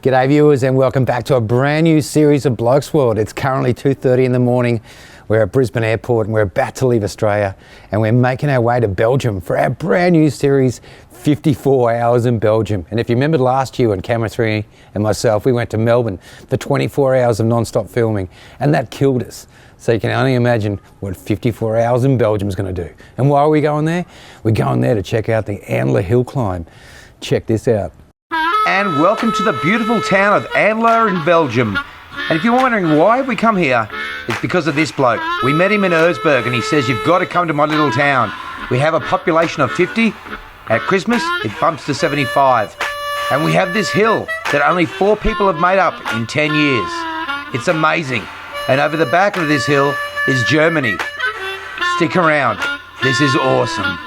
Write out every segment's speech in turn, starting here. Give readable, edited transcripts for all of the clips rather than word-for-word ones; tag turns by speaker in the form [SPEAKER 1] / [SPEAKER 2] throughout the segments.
[SPEAKER 1] G'day viewers and welcome back to a brand new series of Blokes World. It's currently 2:30 in the morning. We're at Brisbane Airport and we're about to leave Australia and we're making our way to Belgium for our brand new series, 54 Hours in Belgium. And if you remembered last year when Camera 3 and myself, we went to Melbourne for 24 hours of non-stop filming and that killed us. So you can only imagine what 54 hours in Belgium is going to do. And why are we going there? We're going there to check out the Andler Hillclimb. Check this out.
[SPEAKER 2] And welcome to the beautiful town of Andler in Belgium. And if you're wondering why we come here, it's because of this bloke. We met him in Erzberg and he says, you've got to come to my little town. We have a population of 50. At Christmas, it bumps to 75. And we have this hill that only 4 people have made up in 10 years. It's amazing. And over the back of this hill is Germany. Stick around. This is awesome.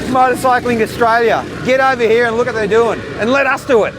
[SPEAKER 1] Motorcycling Australia, get over here and look what they're doing and let us do it.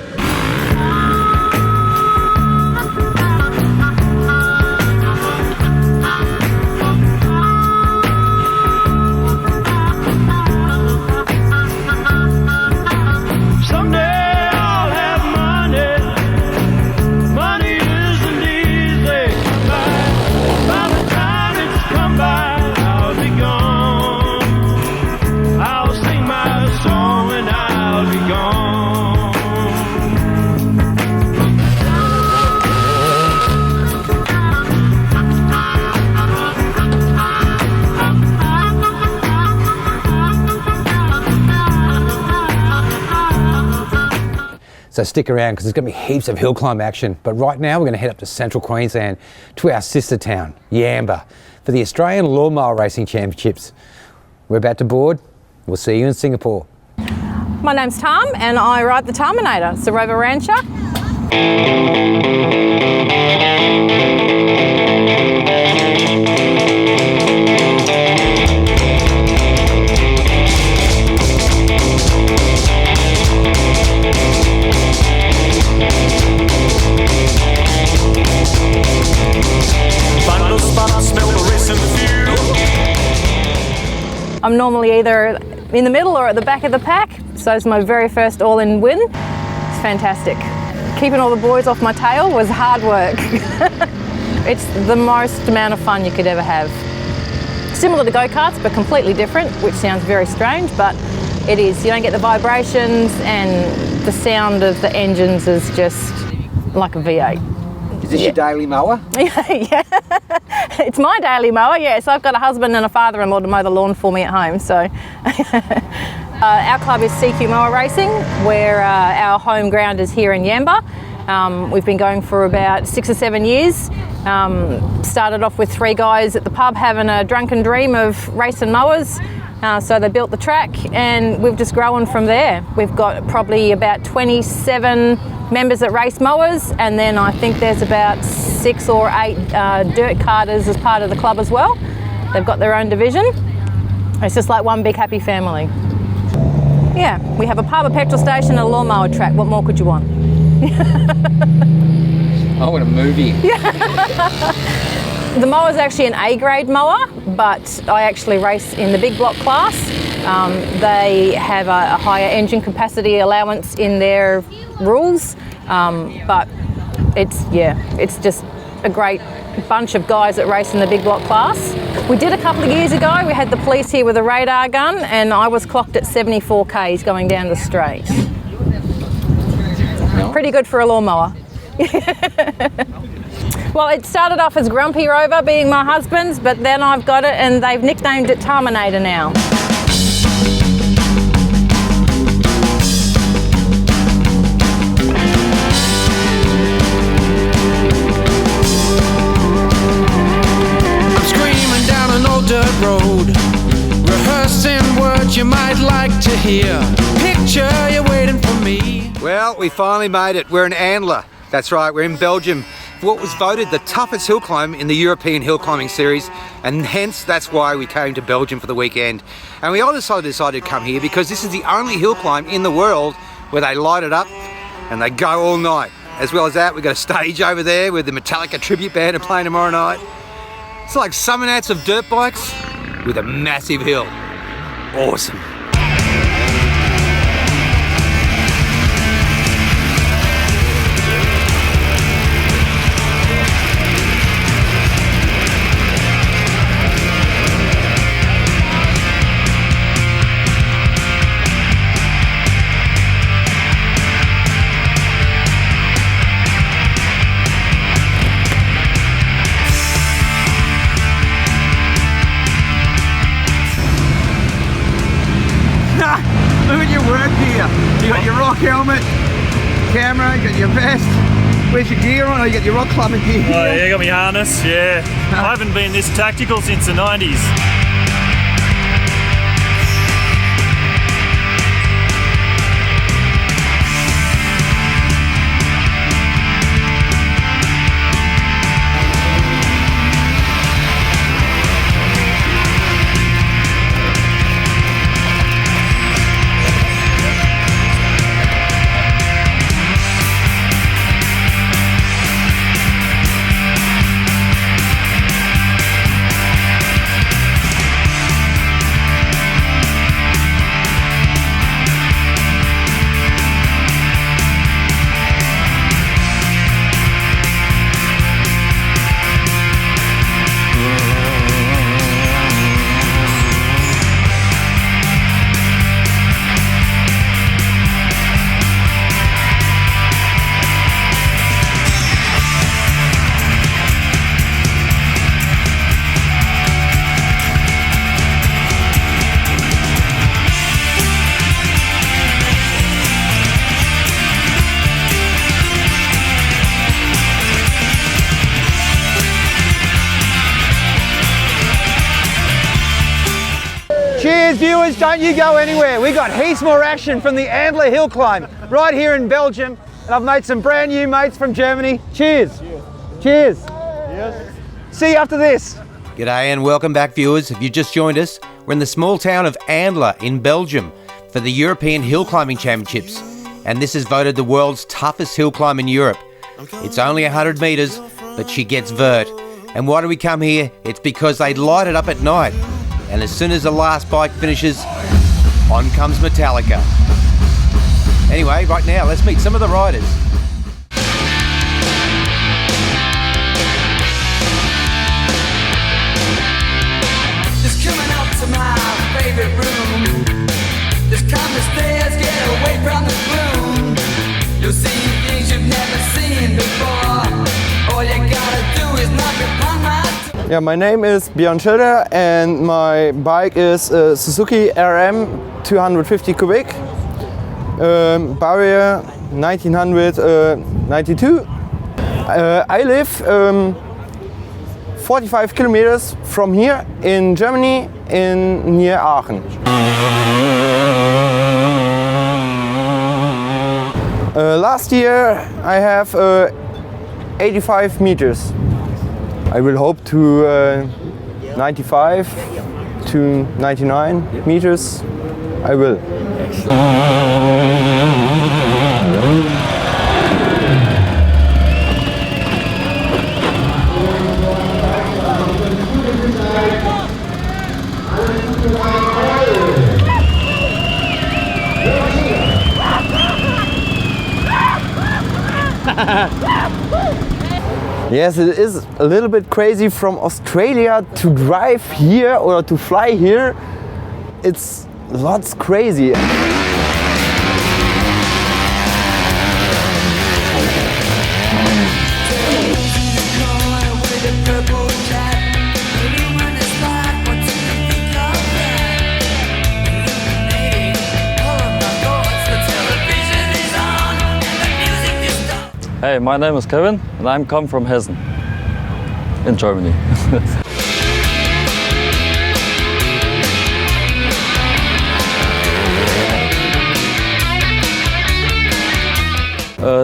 [SPEAKER 1] So stick around because there's going to be heaps of hill climb action. But right now we're going to head up to central Queensland to our sister town, Yamba, for the Australian Lawnmower Racing Championships. We're about to board. We'll see you in Singapore.
[SPEAKER 3] My name's Tam and I ride the Terminator. It's a Rover Rancher. I'm normally either in the middle or at the back of the pack, so it's my very first all-in win. It's fantastic. Keeping all the boys off my tail was hard work. It's the most amount of fun you could ever have. Similar to go-karts, but completely different, which sounds very strange, but it is. You don't get the vibrations and the sound of the engines is just like a V8.
[SPEAKER 1] Is this your daily mower?
[SPEAKER 3] Yeah, it's my daily mower, yes. I've got a husband and a father-in-law to mow the lawn for me at home, so. Our club is CQ Mower Racing, where our home ground is here in Yamba. We've been going for about 6 or 7 years. Started off with 3 guys at the pub having a drunken dream of racing mowers. So they built the track and we've just grown from there. We've got probably about 27 members that race mowers, and then I think there's about 6 or 8 dirt carters as part of the club as well. They've got their own division. It's just like one big happy family. Yeah, we have a pub, a petrol station and a lawnmower track. What more could you want?
[SPEAKER 1] I want a movie.
[SPEAKER 3] The mower's actually an A-grade mower, but I actually race in the big block class. They have a higher engine capacity allowance in their rules, but it's just a great bunch of guys that race in the big block class. We did a couple of years ago, we had the police here with a radar gun and I was clocked at 74 k's going down the straight. Pretty good for a lawnmower. Well, it started off as Grumpy Rover, being my husband's, but then I've got it and they've nicknamed it Terminator now.
[SPEAKER 4] I'm screaming down an old dirt road, rehearsing words you might like to hear. Picture you waiting for me.
[SPEAKER 2] Well, we finally made it. We're in Andler. That's right, we're in Belgium. What was voted the toughest hill climb in the European hill climbing series, and hence that's why we came to Belgium for the weekend. And we all decided to come here because this is the only hill climb in the world where they light it up and they go all night. As well as that, we've got a stage over there with the Metallica tribute band are playing tomorrow night. It's like summer nights of dirt bikes with a massive hill. Awesome. Look at your work here. You got your rock helmet, camera, you got your vest. Where's your gear on? Oh, you got your rock climbing gear.
[SPEAKER 5] Oh yeah, got my harness, yeah. I haven't been this tactical since the 90s.
[SPEAKER 1] Cheers viewers, don't you go anywhere. We got heaps more action from the Andler Hillclimb right here in Belgium. And I've made some brand new mates from Germany. Cheers. Cheers. Cheers. See you after this.
[SPEAKER 2] G'day and welcome back viewers. If you just joined us, we're in the small town of Andler in Belgium for the European Hill Climbing Championships. And this is voted the world's toughest hill climb in Europe. It's only 100 metres, but she gets vert. And why do we come here? It's because they light it up at night. And as soon as the last bike finishes, on comes Metallica. Anyway, right now, let's meet some of the riders.
[SPEAKER 4] Just coming up to my favorite room. Just come the stairs, get away from the gloom. You'll see things you've never seen before. All you gotta do is knock upon my door.
[SPEAKER 6] Yeah, my name is Björn Schilder and my bike is a Suzuki RM 250 cubic, Baujahr 1992. I live 45 kilometers from here in Germany, near Aachen. Last year I have 85 meters. I will hope to 95 to 99 meters. I will. Yes, it is a little bit crazy from Australia to drive here or to fly here. It's lots crazy.
[SPEAKER 7] Hey, my name is Kevin and I'm come from Hessen in Germany.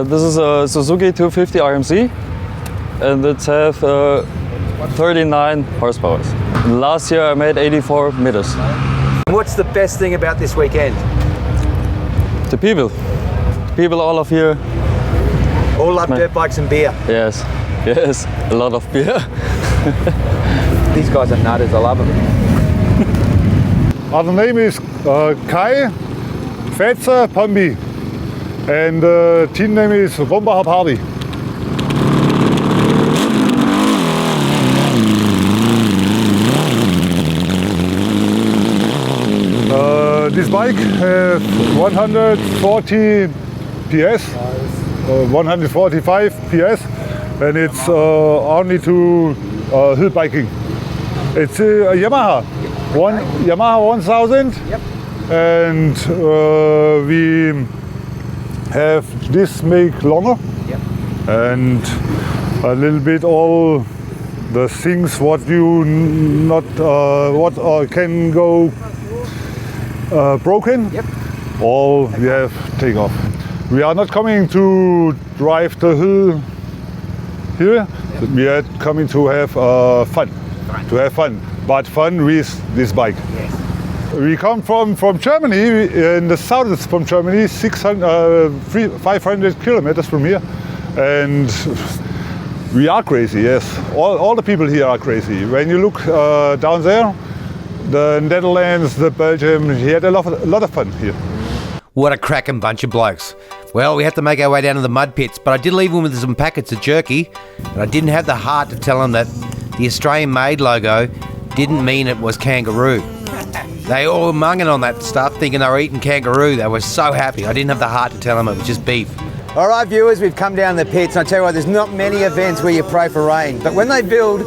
[SPEAKER 7] This is a Suzuki 250 RMC and it has 39 horsepower. Last year I made 84 meters.
[SPEAKER 2] What's the best thing about this weekend?
[SPEAKER 7] The people. People all of here.
[SPEAKER 2] All love dirt bikes and beer.
[SPEAKER 7] Yes, yes, a lot of beer.
[SPEAKER 2] These guys are nutters, I love them.
[SPEAKER 8] The name is Kai Fetzer Pombi and the team name is Rombacher Party. This bike has 140 PS, 145 PS, and it's only to hill biking. It's a Yamaha, Yamaha 1000, and we have this make longer, and a little bit all the things what you not can go broken. All we have take off. We are not coming to drive the hill here. We are coming to have fun. To have fun, but fun with this bike. We come from Germany, in the south from Germany, 500 kilometers from here, and we are crazy. Yes, all the people here are crazy. When you look down there, the Netherlands, the Belgium, he had a lot of fun here.
[SPEAKER 2] What a cracking bunch of blokes. Well, we had to make our way down to the mud pits, but I did leave them with some packets of jerky, and I didn't have the heart to tell them that the Australian-made logo didn't mean it was kangaroo. They all were munging on that stuff, thinking they were eating kangaroo. They were so happy. I didn't have the heart to tell them it was just beef.
[SPEAKER 1] All right, viewers, we've come down the pits, and I tell you what, there's not many events where you pray for rain, but when they build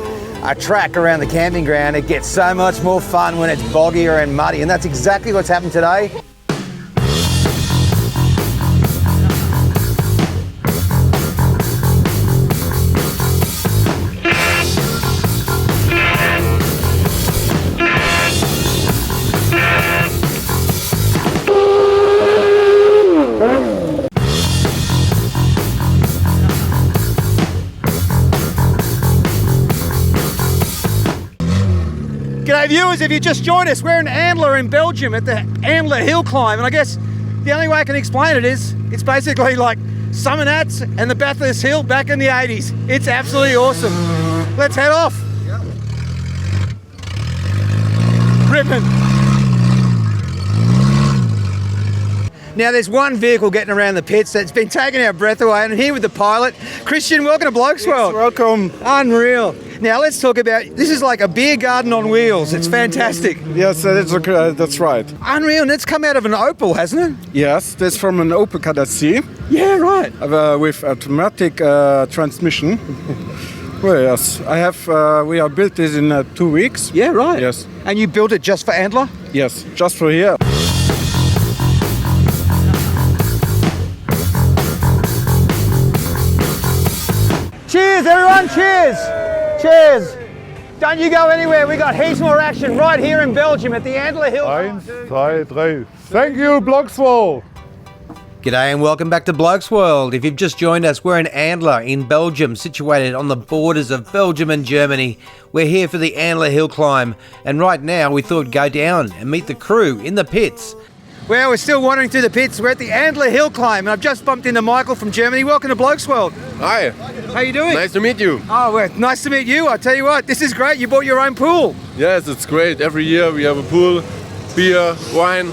[SPEAKER 1] a track around the camping ground, it gets so much more fun when it's boggier and muddy, and that's exactly what's happened today.
[SPEAKER 2] G'day viewers, if you just joined us, we're in Andler in Belgium at the Andler Hillclimb, and I guess the only way I can explain it is it's basically like Summernats and the Bathurst Hill back in the 80s. It's absolutely awesome. Let's head off. Yep. Ripping. Now there's one vehicle getting around the pits that's been taking our breath away, and I'm here with the pilot. Christian, welcome to Blokes World.
[SPEAKER 9] Welcome.
[SPEAKER 2] Unreal. Now let's talk about, this is like a beer garden on wheels. It's fantastic.
[SPEAKER 9] Yes, that's right.
[SPEAKER 2] Unreal, and it's come out of an Opel, hasn't it?
[SPEAKER 9] Yes, that's from an Opel Kadett.
[SPEAKER 2] Yeah, right.
[SPEAKER 9] With automatic transmission. Well, yes, we have built this in 2 weeks.
[SPEAKER 2] Yeah, right.
[SPEAKER 9] Yes.
[SPEAKER 2] And you built it just for Andler?
[SPEAKER 9] Yes, just for here.
[SPEAKER 2] Cheers, everyone, cheers! Cheers! Don't you go anywhere, we got heaps more action right here in Belgium at the Andler Hillclimb.
[SPEAKER 8] 1, 2, 3. Thank you, Blokes World.
[SPEAKER 2] G'day and welcome back to Blokes World. If you've just joined us, we're in Andler in Belgium, situated on the borders of Belgium and Germany. We're here for the Andler Hillclimb, and right now we thought we'd go down and meet the crew in the pits. Well, we're still wandering through the pits. We're at the Andler Hillclimb, and I've just bumped into Michael from Germany. Welcome to Blokes World.
[SPEAKER 10] Hi.
[SPEAKER 2] How you doing?
[SPEAKER 10] Nice to meet you.
[SPEAKER 2] Oh, well, nice to meet you. I tell you what, this is great. You bought your own pool.
[SPEAKER 10] Yes, it's great. Every year we have a pool, beer, wine.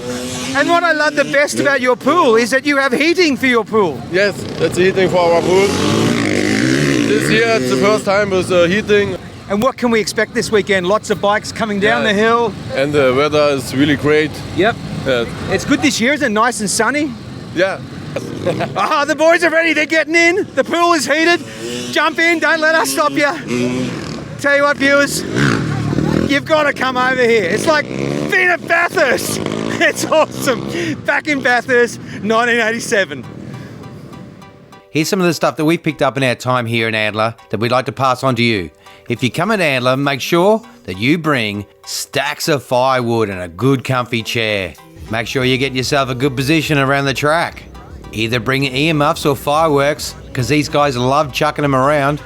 [SPEAKER 2] And what I love the best about your pool is that you have heating for your pool.
[SPEAKER 10] Yes, that's the heating for our pool. This year it's the first time with heating.
[SPEAKER 2] And what can we expect this weekend? Lots of bikes coming down the hill.
[SPEAKER 10] And the weather is really great.
[SPEAKER 2] Yep.
[SPEAKER 10] Yes.
[SPEAKER 2] It's good this year, isn't it? Nice and sunny.
[SPEAKER 10] Yeah.
[SPEAKER 2] The boys are ready. They're getting in. The pool is heated. Jump in. Don't let us stop you. Tell you what, viewers, you've got to come over here. It's like being at Bathurst. It's awesome. Back in Bathurst, 1987. Here's some of the stuff that we've picked up in our time here in Andler that we'd like to pass on to you. If you come in Andler, make sure that you bring stacks of firewood and a good comfy chair. Make sure you get yourself a good position around the track. Either bring earmuffs or fireworks, because these guys love chucking them around.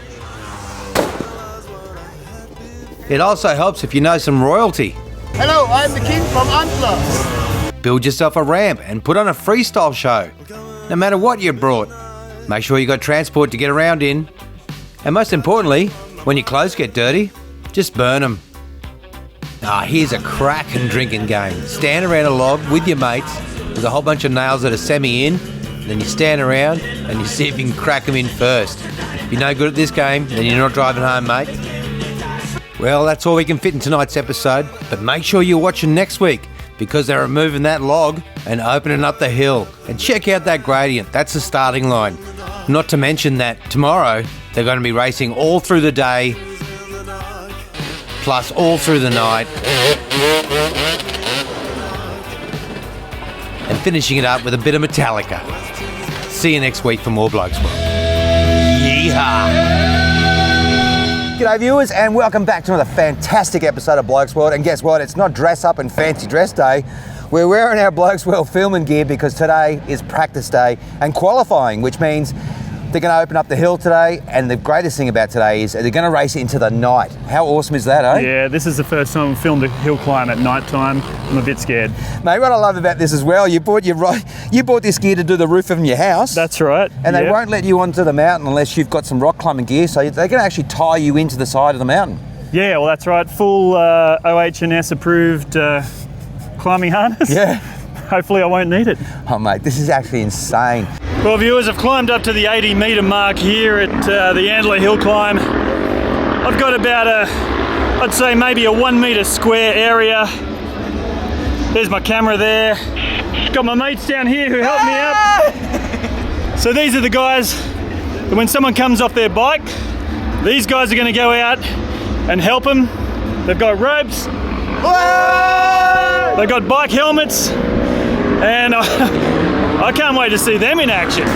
[SPEAKER 2] It also helps if you know some royalty.
[SPEAKER 11] Hello, I'm the king from Andler.
[SPEAKER 2] Build yourself a ramp and put on a freestyle show, no matter what you brought. Make sure you got transport to get around in. And most importantly, when your clothes get dirty, just burn them. Here's a cracking drinking game. Stand around a log with your mates with a whole bunch of nails that are semi-in, then you stand around and you see if you can crack them in first. If you're no good at this game, then you're not driving home, mate. Well, that's all we can fit in tonight's episode, but make sure you're watching next week because they're removing that log and opening up the hill. And check out that gradient, that's the starting line. Not to mention that tomorrow they're going to be racing all through the day, plus all through the night, and finishing it up with a bit of Metallica. See you next week for more Blokes World. Yeehaw!
[SPEAKER 1] G'day viewers and welcome back to another fantastic episode of Blokes World. And guess what? It's not dress up and fancy dress day. We're wearing our Blokes World filming gear because today is practice day and qualifying, which means they're going to open up the hill today, and the greatest thing about today is they're going to race into the night. How awesome is that, eh?
[SPEAKER 5] Yeah, this is the first time I've filmed a hill climb at night time. I'm a bit scared.
[SPEAKER 1] Mate, what I love about this as well, you bought this gear to do the roof of your house.
[SPEAKER 5] That's right.
[SPEAKER 1] And they
[SPEAKER 5] Yep.
[SPEAKER 1] won't let you onto the mountain unless you've got some rock climbing gear, so they're going to actually tie you into the side of the mountain.
[SPEAKER 5] Yeah, well that's right. Full OH&S approved climbing harness.
[SPEAKER 1] Yeah.
[SPEAKER 5] Hopefully I won't need it.
[SPEAKER 1] Oh mate, this is actually insane.
[SPEAKER 5] Well viewers, I've climbed up to the 80 metre mark here at the Andler Hillclimb. I've got about I'd say maybe a 1 metre square area. There's my camera there. Got my mates down here who helped me out. So these are the guys that when someone comes off their bike, these guys are going to go out and help them. They've got ropes. They've got bike helmets. And I can't wait to see them in action.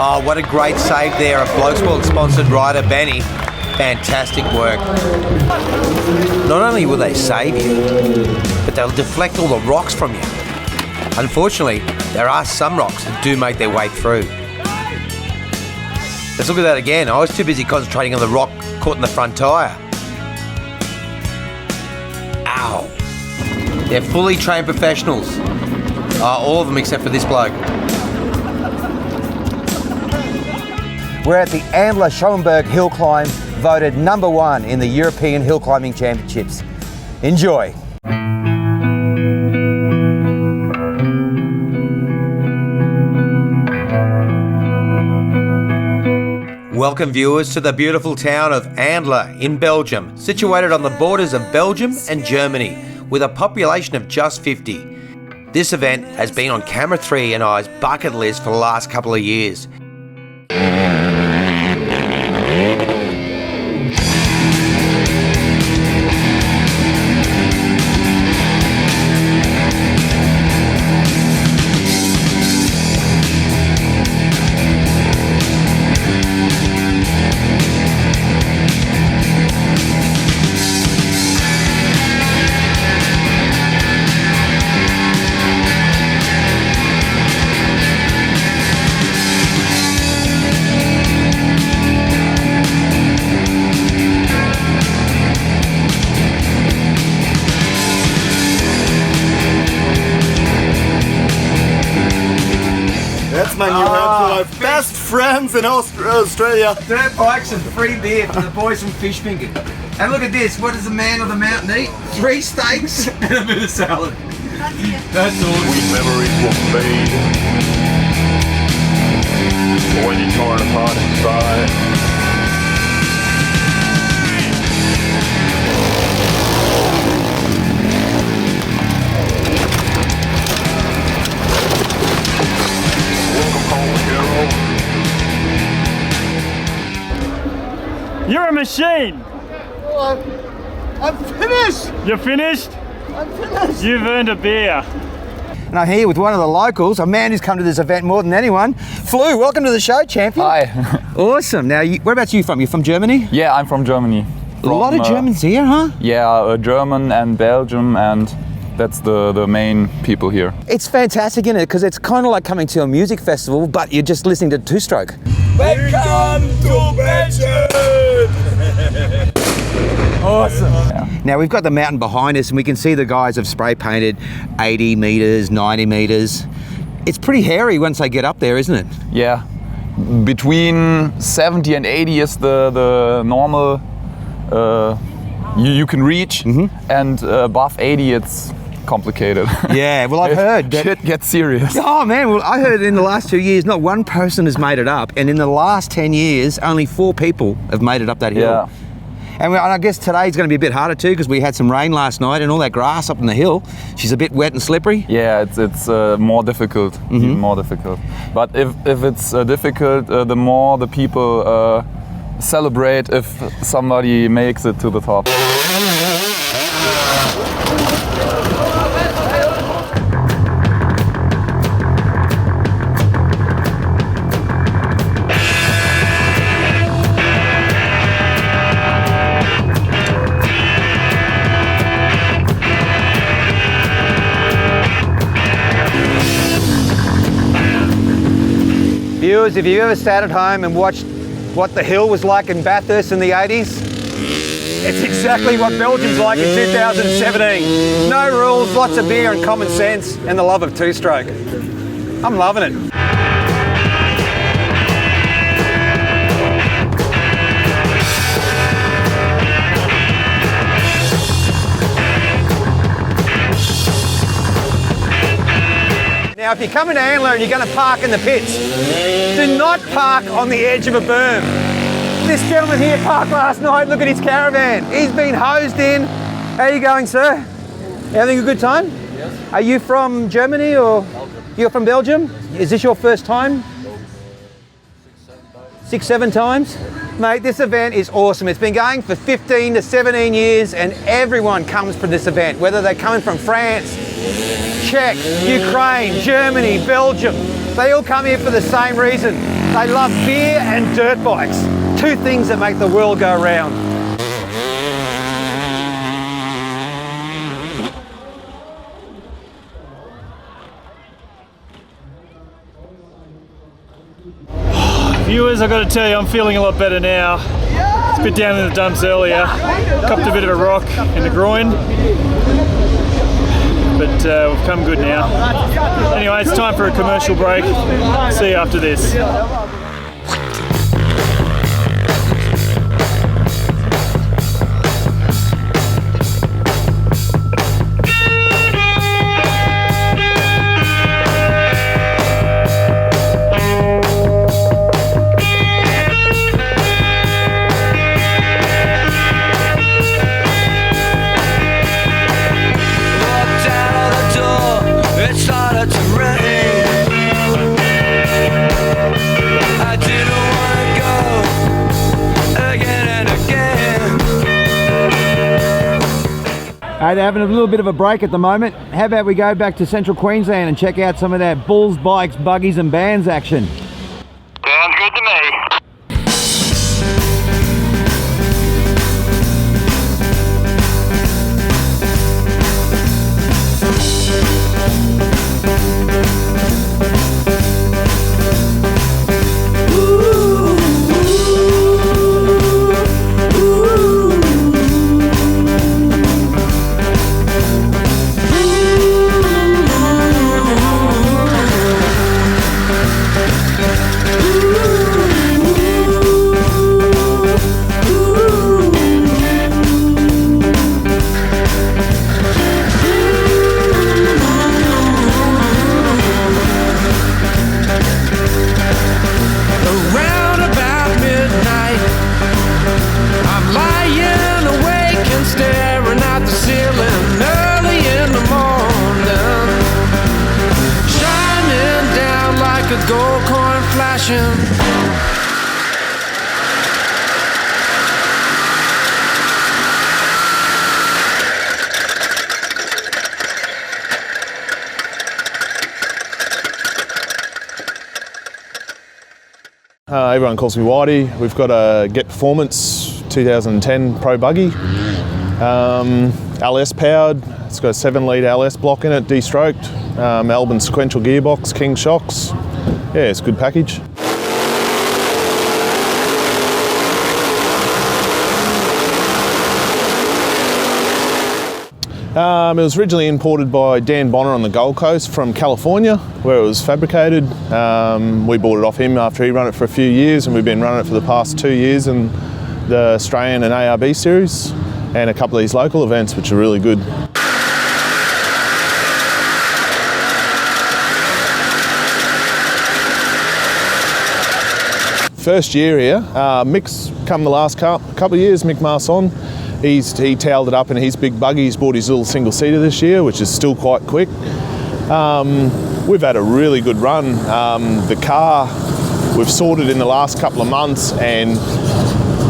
[SPEAKER 2] Oh, what a great save there. A Blokes World sponsored rider, Benny. Fantastic work. Not only will they save you, but they'll deflect all the rocks from you. Unfortunately, there are some rocks that do make their way through. Let's look at that again. I was too busy concentrating on the rock caught in the front tyre. Ow. They're fully trained professionals. All of them except for this bloke.
[SPEAKER 1] We're at the Andler Hillclimb, voted #1 in the European Hill Climbing Championships. Enjoy.
[SPEAKER 2] Welcome viewers to the beautiful town of Andler in Belgium, situated on the borders of Belgium and Germany, with a population of just 50. This event has been on Camera 3 and I's bucket list for the last couple of years.
[SPEAKER 11] That's my new handful of best friends in Australia.
[SPEAKER 2] Dirt bikes and free beer for the boys from Fishfinger. And look at this, what does the man of the mountain eat? 3 steaks and a bit of salad. That's all.
[SPEAKER 12] Sweet memories will fade when you're torn apart inside.
[SPEAKER 5] You're a machine!
[SPEAKER 11] Well, I'm finished!
[SPEAKER 5] You're finished?
[SPEAKER 11] I'm finished!
[SPEAKER 5] You've earned a beer.
[SPEAKER 2] And I'm here with one of the locals, a man who's come to this event more than anyone. Flu, welcome to the show, champion.
[SPEAKER 13] Hi.
[SPEAKER 2] Awesome. Now, whereabouts are you from? You're from Germany?
[SPEAKER 13] Yeah, I'm from Germany.
[SPEAKER 2] A lot of Germans here, huh?
[SPEAKER 13] Yeah, German and Belgium, and that's the main people here.
[SPEAKER 2] It's fantastic, isn't it? Because it's kind of like coming to a music festival, but you're just listening to two-stroke.
[SPEAKER 4] Welcome to Belgium!
[SPEAKER 2] Awesome. Yeah. Now we've got the mountain behind us and we can see the guys have spray painted 80 metres, 90 metres. It's pretty hairy once they get up there, isn't it?
[SPEAKER 13] Yeah. Between 70 and 80 is the normal you can reach, and above 80 it's complicated.
[SPEAKER 2] Yeah, well I've heard that
[SPEAKER 13] shit gets serious.
[SPEAKER 2] Oh man, well I heard in the last 2 years not one person has made it up, and in the last 10 years only 4 people have made it up that hill.
[SPEAKER 13] Yeah.
[SPEAKER 2] And I guess today's going to be a bit harder too because we had some rain last night and all that grass up on the hill. She's a bit wet and slippery.
[SPEAKER 13] Yeah, it's more difficult, even more difficult. But if it's difficult, the more the people celebrate if somebody makes it to the top.
[SPEAKER 2] Viewers, if you've ever sat at home and watched what the hill was like in Bathurst in the 80s, it's exactly what Belgium's like in 2017. No rules, lots of beer and common sense, and the love of two-stroke. I'm loving it. Now, if you're coming to Andler and you're going to park in the pits, do not park on the edge of a berm. This gentleman here parked last night. Look at his caravan. He's been hosed in. How are you going, sir? Having a good time? Yes. Are you from Germany or? Belgium. You're from Belgium? Is this your first time? 6, 7 times? Mate, this event is awesome. It's been going for 15 to 17 years and everyone comes for this event, whether they're coming from France, Czech, Ukraine, Germany, Belgium. They all come here for the same reason. They love beer and dirt bikes. 2 things that make the world go round.
[SPEAKER 5] Viewers, I've got to tell you, I'm feeling a lot better now. It's a bit down in the dumps earlier. Copped a bit of a rock in the groin. But we've come good now. Anyway, it's time for a commercial break. See you after this.
[SPEAKER 2] Hey, they're having a little bit of a break at the moment. How about we go back to central Queensland and check out some of that bulls, bikes, buggies and bands action.
[SPEAKER 12] Sounds good to me.
[SPEAKER 4] Gold coin flashing.
[SPEAKER 14] Everyone calls me Whitey. We've got a Get Performance 2010 Pro Buggy. LS powered. It's got a 7-litre LS block in it, de-stroked. Albin sequential gearbox, King shocks. Yeah, it's a good package. It was originally imported by Dan Bonner on the Gold Coast from California, where it was fabricated. We bought it off him after he ran it for a few years, and we've been running it for the past 2 years in the Australian and ARB series, and a couple of these local events, which are really good. First year here, Mick's come the last couple of years, Mick Marson. He towelled it up in his big buggy. He's bought his little single-seater this year, which is still quite quick. We've had a really good run. The car, we've sorted in the last couple of months, and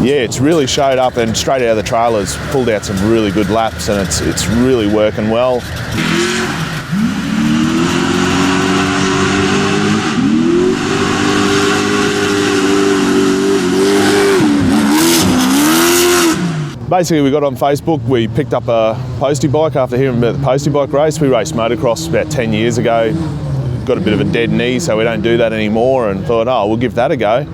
[SPEAKER 14] yeah, it's really showed up, and straight out of the trailers, pulled out some really good laps, and it's really working well. Basically, we got on Facebook, we picked up a postie bike after hearing about the postie bike race. We raced motocross about 10 years ago, got a bit of a dead knee, so we don't do that anymore, and thought, oh, we'll give that a go.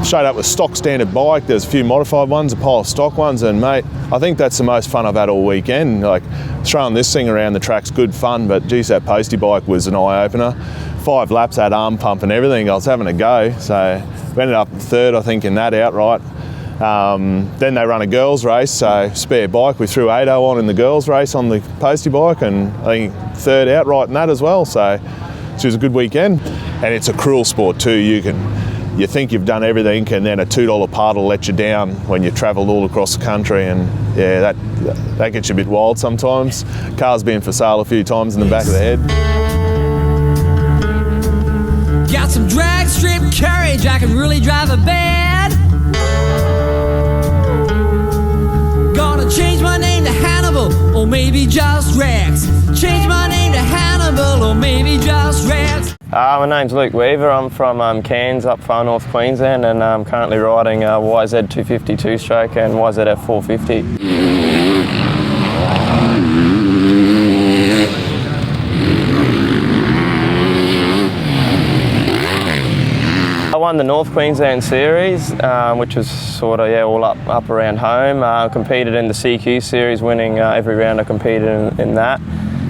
[SPEAKER 14] Showed up with stock standard bike. There's a few modified ones, a pile of stock ones, and mate, I think that's the most fun I've had all weekend. Like, throwing this thing around the track's good fun, but geez, that postie bike was an eye-opener. 5 laps, had arm pump and everything. I was having a go, so we ended up third, I think, in that outright. Then they run a girls race, so spare bike, we threw 8.0 on in the girls race on the postie bike, and I think third outright in that as well, so it was a good weekend. And it's a cruel sport too. You think you've done everything, and then a $2 part will let you down when you travelled all across the country, and yeah, that gets you a bit wild sometimes. Car's been for sale a few times in the back of the head.
[SPEAKER 4] Got some drag strip courage, I can really drive a bed. Gonna change my name to Hannibal, or maybe just Rex. Change my name to Hannibal, or maybe just Rex.
[SPEAKER 15] My name's Luke Weaver. I'm from Cairns, up far north Queensland, and I'm currently riding YZ 250 2-stroke and YZF 450. I won the North Queensland Series, which was sort of all up around home. Competed in the CQ Series, winning every round I competed in that.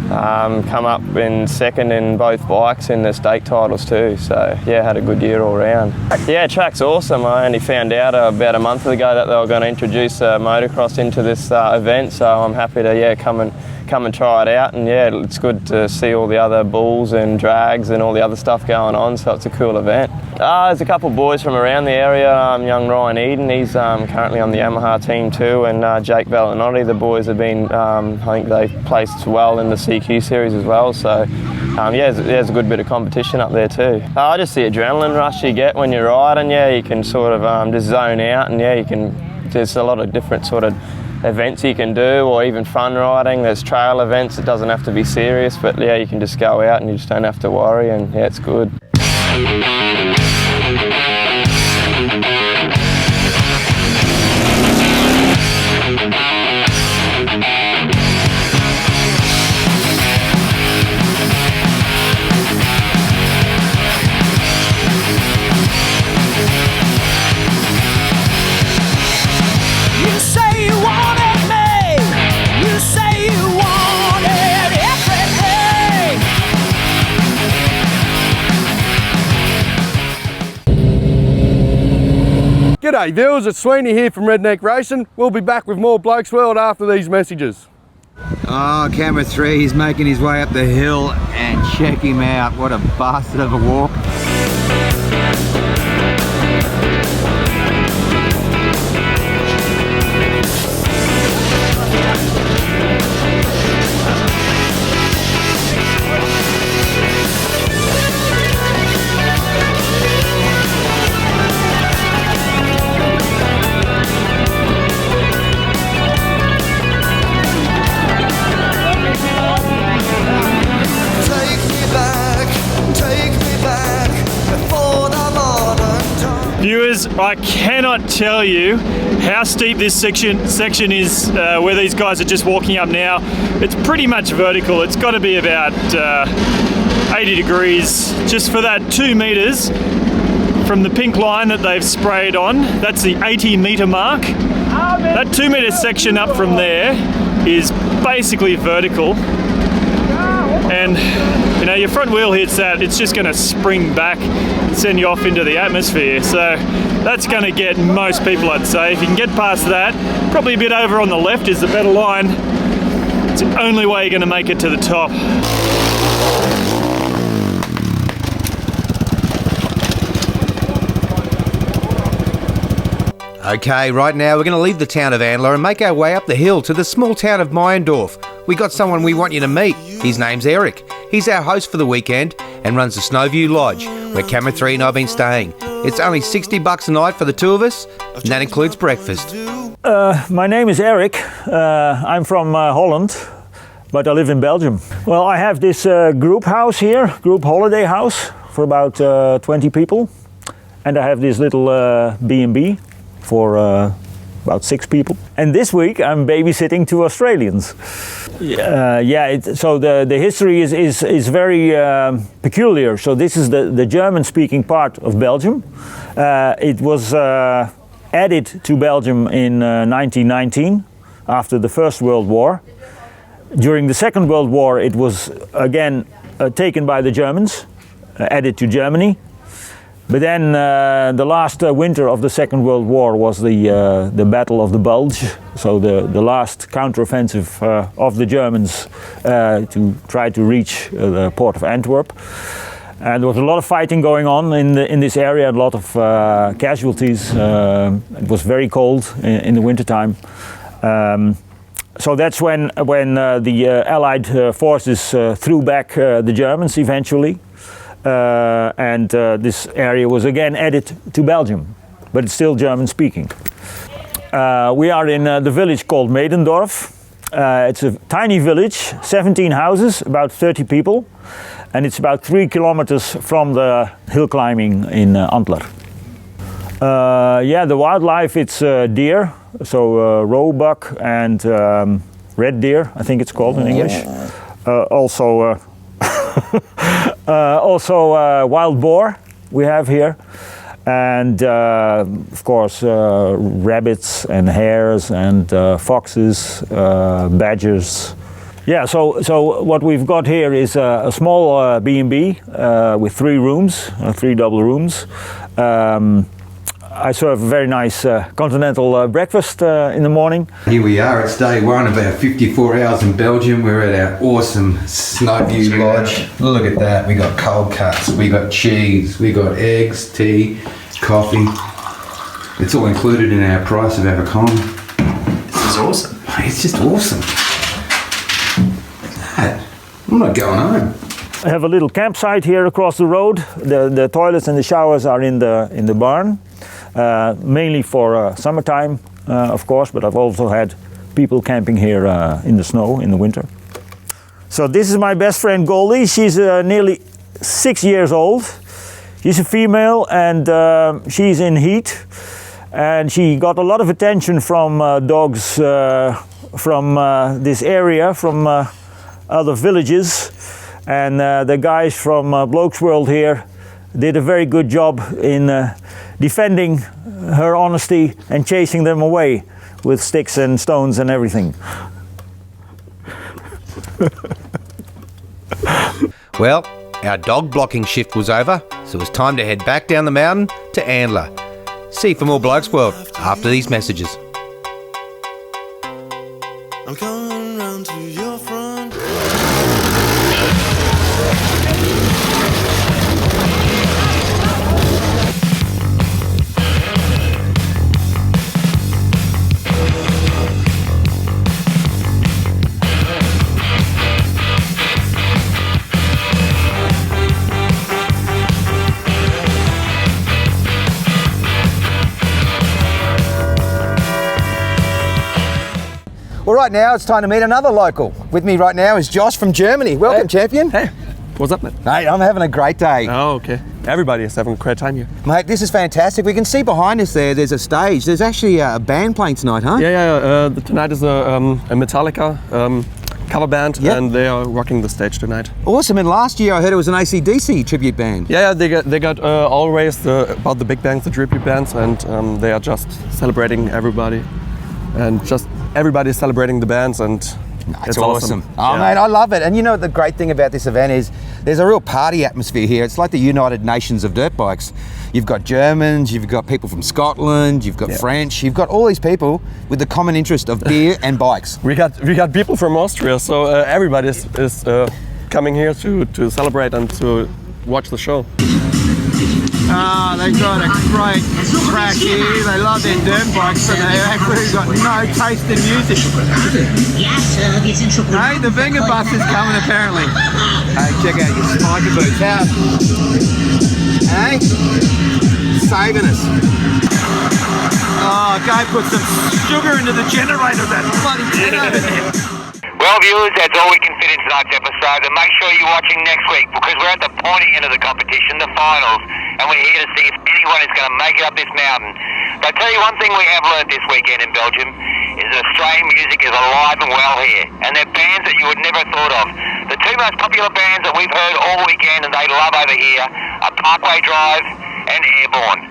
[SPEAKER 15] Come up in second in both bikes in the state titles too, so yeah, had a good year all round. Yeah, track's awesome. I only found out about a month ago that they were going to introduce motocross into this event, so I'm happy to come and try it out, and yeah, it's good to see all the other bulls and drags and all the other stuff going on, so it's a cool event. There's a couple of boys from around the area. Young Ryan Eden, he's currently on the Yamaha team too, and Jake Bellinotti. The boys have been, I think they placed well in the CQ series as well, so yeah, there's a good bit of competition up there too. I just the adrenaline rush you get when you're riding. Yeah, you can sort of just zone out, and yeah, there's a lot of different sort of events you can do, or even fun riding. There's trail events. It doesn't have to be serious, but yeah, you can just go out and you just don't have to worry, and yeah, it's good.
[SPEAKER 16] G'day viewers, it's Sweeney here from Redneck Racing. We'll be back with more Blokes World after these messages.
[SPEAKER 2] Oh, camera 3, he's making his way up the hill, and check him out. What a bastard of a walk.
[SPEAKER 4] Take me back before the modern
[SPEAKER 5] Viewers, I cannot tell you how steep this section is where these guys are just walking up now. It's pretty much vertical. It's got to be about 80 degrees just for that 2 meters from the pink line that they've sprayed on. That's the 80-meter mark. That 2 meter section up from there is basically vertical. And you know, your front wheel hits that, it's just going to spring back and send you off into the atmosphere. So that's going to get most people, I'd say. If you can get past that, probably a bit over on the left is the better line. It's the only way you're going to make it to the top.
[SPEAKER 2] Okay, right now we're going to leave the town of Andler and make our way up the hill to the small town of Meyendorf. We got someone we want you to meet. His name's Eric. He's our host for the weekend and runs the Snowview Lodge, where Camera 3 and I've been staying. It's only $60 a night for the two of us, and that includes breakfast.
[SPEAKER 17] My name is Eric. I'm from Holland, but I live in Belgium. Well, I have this group house here, group holiday house for about 20 people. And I have this little B&B for about 6 people. And this week I'm babysitting 2 Australians. So the history is very peculiar. So this is the German-speaking part of Belgium. It was added to Belgium in 1919 after the First World War. During the Second World War it was again taken by the Germans, added to Germany. But then the last winter of the Second World War was the Battle of the Bulge, so the last counteroffensive of the Germans to try to reach the port of Antwerp. And there was a lot of fighting going on in this area, a lot of casualties. It was very cold in the wintertime. So that's when the Allied forces threw back the Germans eventually. And this area was again added to Belgium, but it's still German speaking. We are in the village called Meyendorf. It's a tiny village, 17 houses, about 30 people, and it's about 3 kilometers from the hill climbing in Andler. The wildlife, it's deer, so roebuck and red deer, I think it's called in English. Also wild boar we have here, and of course rabbits and hares and foxes, badgers. Yeah, so what we've got here is a small B&B with 3 rooms, 3 double rooms. I serve a very nice continental breakfast in the morning.
[SPEAKER 2] Here we are, it's day 1 of our 54 hours in Belgium. We're at our awesome Snowview Lodge. Look at that, we got cold cuts, we got cheese, we got eggs, tea, coffee. It's all included in our price of our accommodation. This is awesome. It's just awesome. I'm not going home.
[SPEAKER 17] I have a little campsite here across the road. The toilets and the showers are in the barn. Mainly for summertime, of course, but I've also had people camping here in the snow in the winter. So this is my best friend Goldie. She's nearly 6 years old. She's a female and she's in heat. And she got a lot of attention from dogs from this area, from other villages. And the guys from Blokes World here did a very good job in defending her honesty and chasing them away with sticks and stones and everything.
[SPEAKER 2] Well, our dog blocking shift was over, so it was time to head back down the mountain to Andler. See you for more Blokes World after these messages.
[SPEAKER 4] I'm coming round to your front.
[SPEAKER 2] Well, right now it's time to meet another local. With me right now is Josh from Germany. Welcome, champion.
[SPEAKER 18] Hey. What's up, mate?
[SPEAKER 2] Mate, I'm having a great day.
[SPEAKER 18] Oh, okay. Everybody is having a great time here.
[SPEAKER 2] Mate, this is fantastic. We can see behind us there's a stage. There's actually a band playing tonight, huh?
[SPEAKER 18] Yeah. Tonight is a Metallica cover band, and they are rocking the stage tonight.
[SPEAKER 2] Awesome. And last year I heard it was an AC/DC tribute band.
[SPEAKER 18] Yeah, they got always about the big bands, the tribute bands, and they are just celebrating everybody, and just everybody is celebrating the bands, and
[SPEAKER 2] it's awesome. Oh, mate, I love it. And you know what the great thing about this event is? There's a real party atmosphere here. It's like the United Nations of dirt bikes. You've got Germans, you've got people from Scotland, you've got French, you've got all these people with the common interest of beer and bikes.
[SPEAKER 18] We got people from Austria, so everybody is coming here to celebrate and to watch the show.
[SPEAKER 2] They've got a great track here. They love their dirt bikes, but they've actually got no taste in music. Hey, the Venga bus is coming apparently. Hey, check out your spiker boots. How? Hey? Saving us. Oh, go put some sugar into the generator of that bloody generator there.
[SPEAKER 12] Well, viewers, that's all we can fit in tonight's episode, and make sure you're watching next week because we're at the pointy end of the competition, the finals, and we're here to see if anyone is going to make it up this mountain. But I'll tell you one thing we have learned this weekend in Belgium is that Australian music is alive and well here, and they're bands that you would never have thought of. The two most popular bands that we've heard all weekend and they love over here are Parkway Drive and Airborne.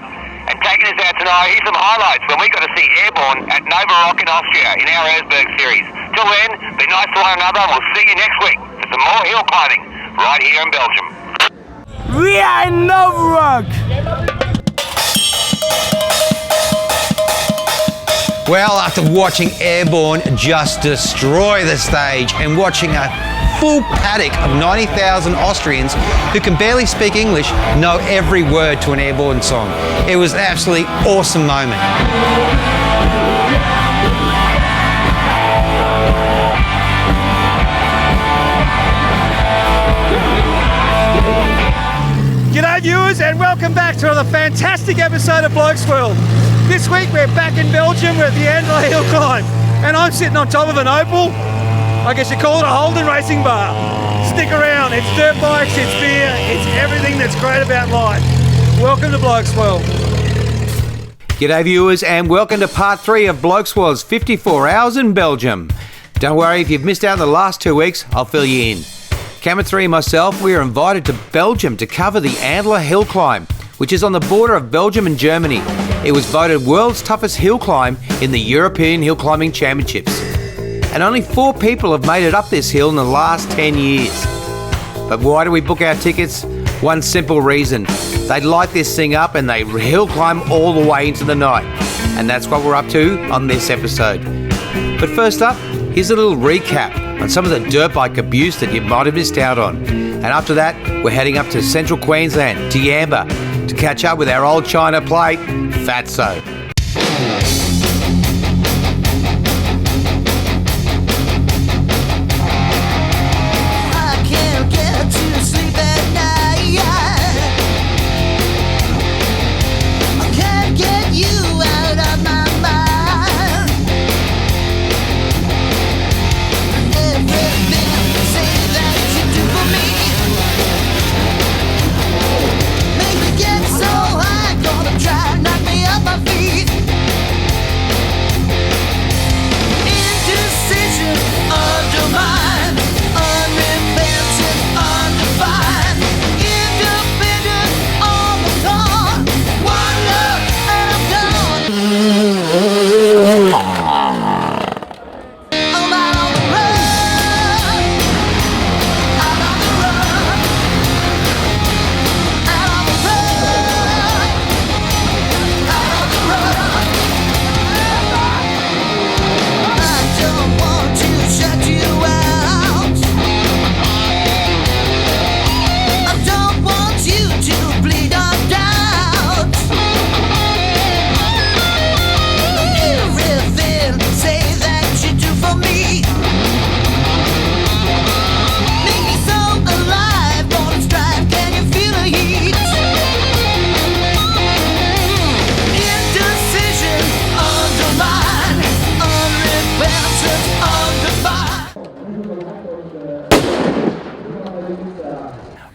[SPEAKER 12] And taking us out tonight, here's some highlights when we got to see Airborne at Nova Rock in Austria in our Erzberg series. Till then, be nice to one another and we'll see you next week for some more hill climbing right here in Belgium.
[SPEAKER 4] We are in Nova Rock!
[SPEAKER 2] Well, after watching Airborne just destroy the stage and watching a full paddock of 90,000 Austrians who can barely speak English know every word to an Airborne song, it was an absolutely awesome moment.
[SPEAKER 5] G'day viewers and welcome back to another fantastic episode of Blokes World. This week we're back in Belgium, we're at the Andler Hillclimb, and I'm sitting on top of an Opel. I guess you call it a Holden racing bar. Stick around, it's dirt bikes, it's beer, it's everything that's great about life. Welcome to Blokes World.
[SPEAKER 2] G'day viewers and welcome to part 3 of Blokes World's 54 hours in Belgium. Don't worry, if you've missed out the last 2 weeks, I'll fill you in. Camera 3 and myself, we are invited to Belgium to cover the Andler Hillclimb, which is on the border of Belgium and Germany. It was voted world's toughest hill climb in the European Hill Climbing Championships. And only 4 people have made it up this hill in the last 10 years. But why do we book our tickets? One simple reason. They light this thing up and they hill climb all the way into the night. And that's what we're up to on this episode. But first up, here's a little recap on some of the dirt bike abuse that you might have missed out on. And after that, we're heading up to central Queensland, to Yamba, to catch up with our old China plate, Fatso.
[SPEAKER 4] Make me get so high, gonna try to knock me off my feet.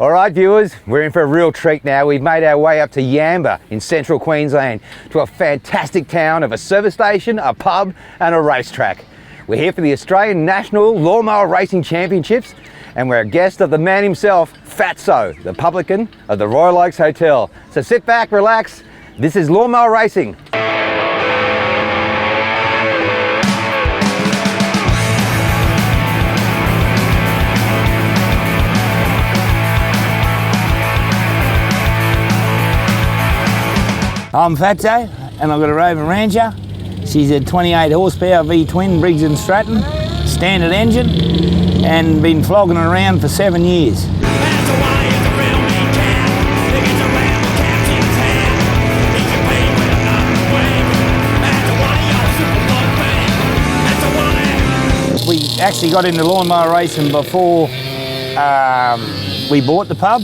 [SPEAKER 1] All right, viewers, we're in for a real treat now. We've made our way up to Yamba in central Queensland to a fantastic town of a service station, a pub and a racetrack. We're here for the Australian National Lawnmower Racing Championships, and we're a guest of the man himself, Fatso, the publican of the Royal Oaks Hotel. So sit back, relax. This is Lawnmower Racing.
[SPEAKER 19] I'm Fatso and I've got a Rover Rancher. She's a 28 horsepower V-twin Briggs & Stratton, standard engine, and been flogging around for 7 years. We actually got into lawnmower racing before we bought the pub.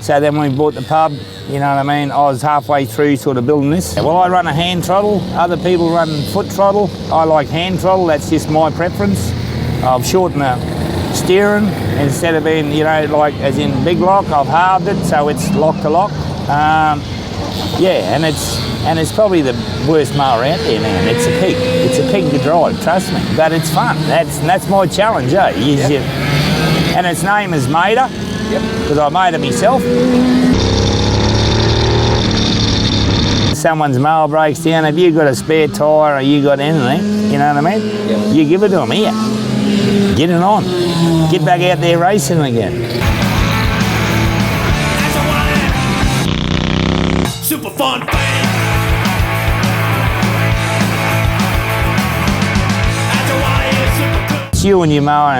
[SPEAKER 19] So then when we bought the pub, you know what I mean, I was halfway through sort of building this. Well, I run a hand throttle, other people run foot throttle. I like hand throttle, that's just my preference. I've shortened the steering instead of being, you know, like as in big lock, I've halved it so it's lock to lock. Yeah, and it's probably the worst mower out there, man. It's a pig. It's a pig to drive, trust me. But it's fun. That's my challenge, eh? Yep. And its name is Mater, because I made it myself. Someone's mower breaks down, if you got a spare tyre or you got anything, you know what I mean? Yep. You give it to them, here. Get it on. Get back out there racing again.
[SPEAKER 4] Super fun.
[SPEAKER 19] It's you and your mower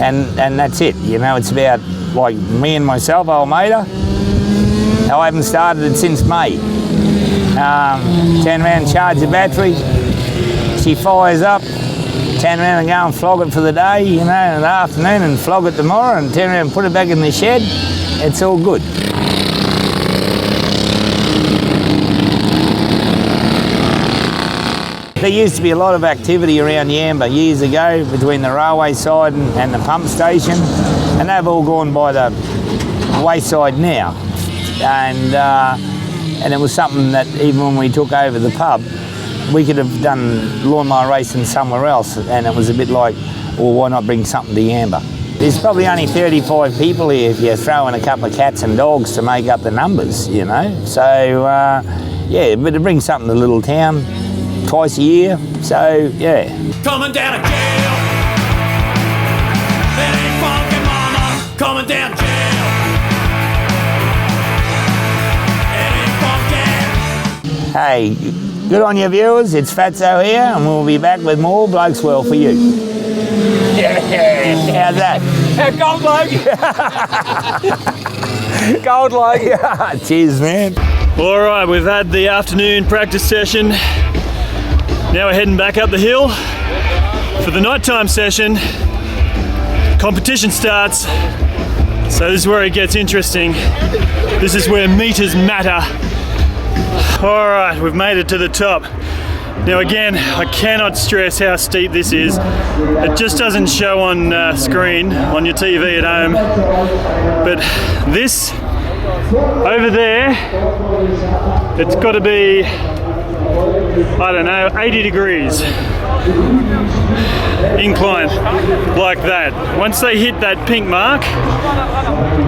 [SPEAKER 19] and that's it. You know, it's about like me and myself, old Mater. I haven't started it since May. Turn around, charge the battery, she fires up, turn around and go and flog it for the day, you know, in the afternoon, and flog it tomorrow and turn around and put it back in the shed. It's all good. There used to be a lot of activity around Yamba years ago between the railway side and the pump station, and they've all gone by the wayside now. And it was something that even when we took over the pub, we could have done lawnmower racing somewhere else, and it was a bit like, well, why not bring something to Yamba? There's probably only 35 people here if you throw in a couple of cats and dogs to make up the numbers, you know. So, yeah, but to bring something to the little town twice a year, so, yeah.
[SPEAKER 4] Coming down to jail. It ain't funky, mama. Coming down to jail.
[SPEAKER 19] Hey, good on you viewers, it's Fatso here and we'll be back with more Blokes Well for you. Yeah, how's that?
[SPEAKER 5] Gold bloke! Gold bloke!
[SPEAKER 19] Cheers, man.
[SPEAKER 5] All right, we've had the afternoon practice session. Now we're heading back up the hill for the nighttime session. Competition starts, so this is where it gets interesting. This is where meters matter. All right, we've made it to the top. Now again, I cannot stress how steep this is. It just doesn't show on screen on your TV at home. But this, over there, it's got to be, I don't know, 80 degrees. Incline, like that. Once they hit that pink mark,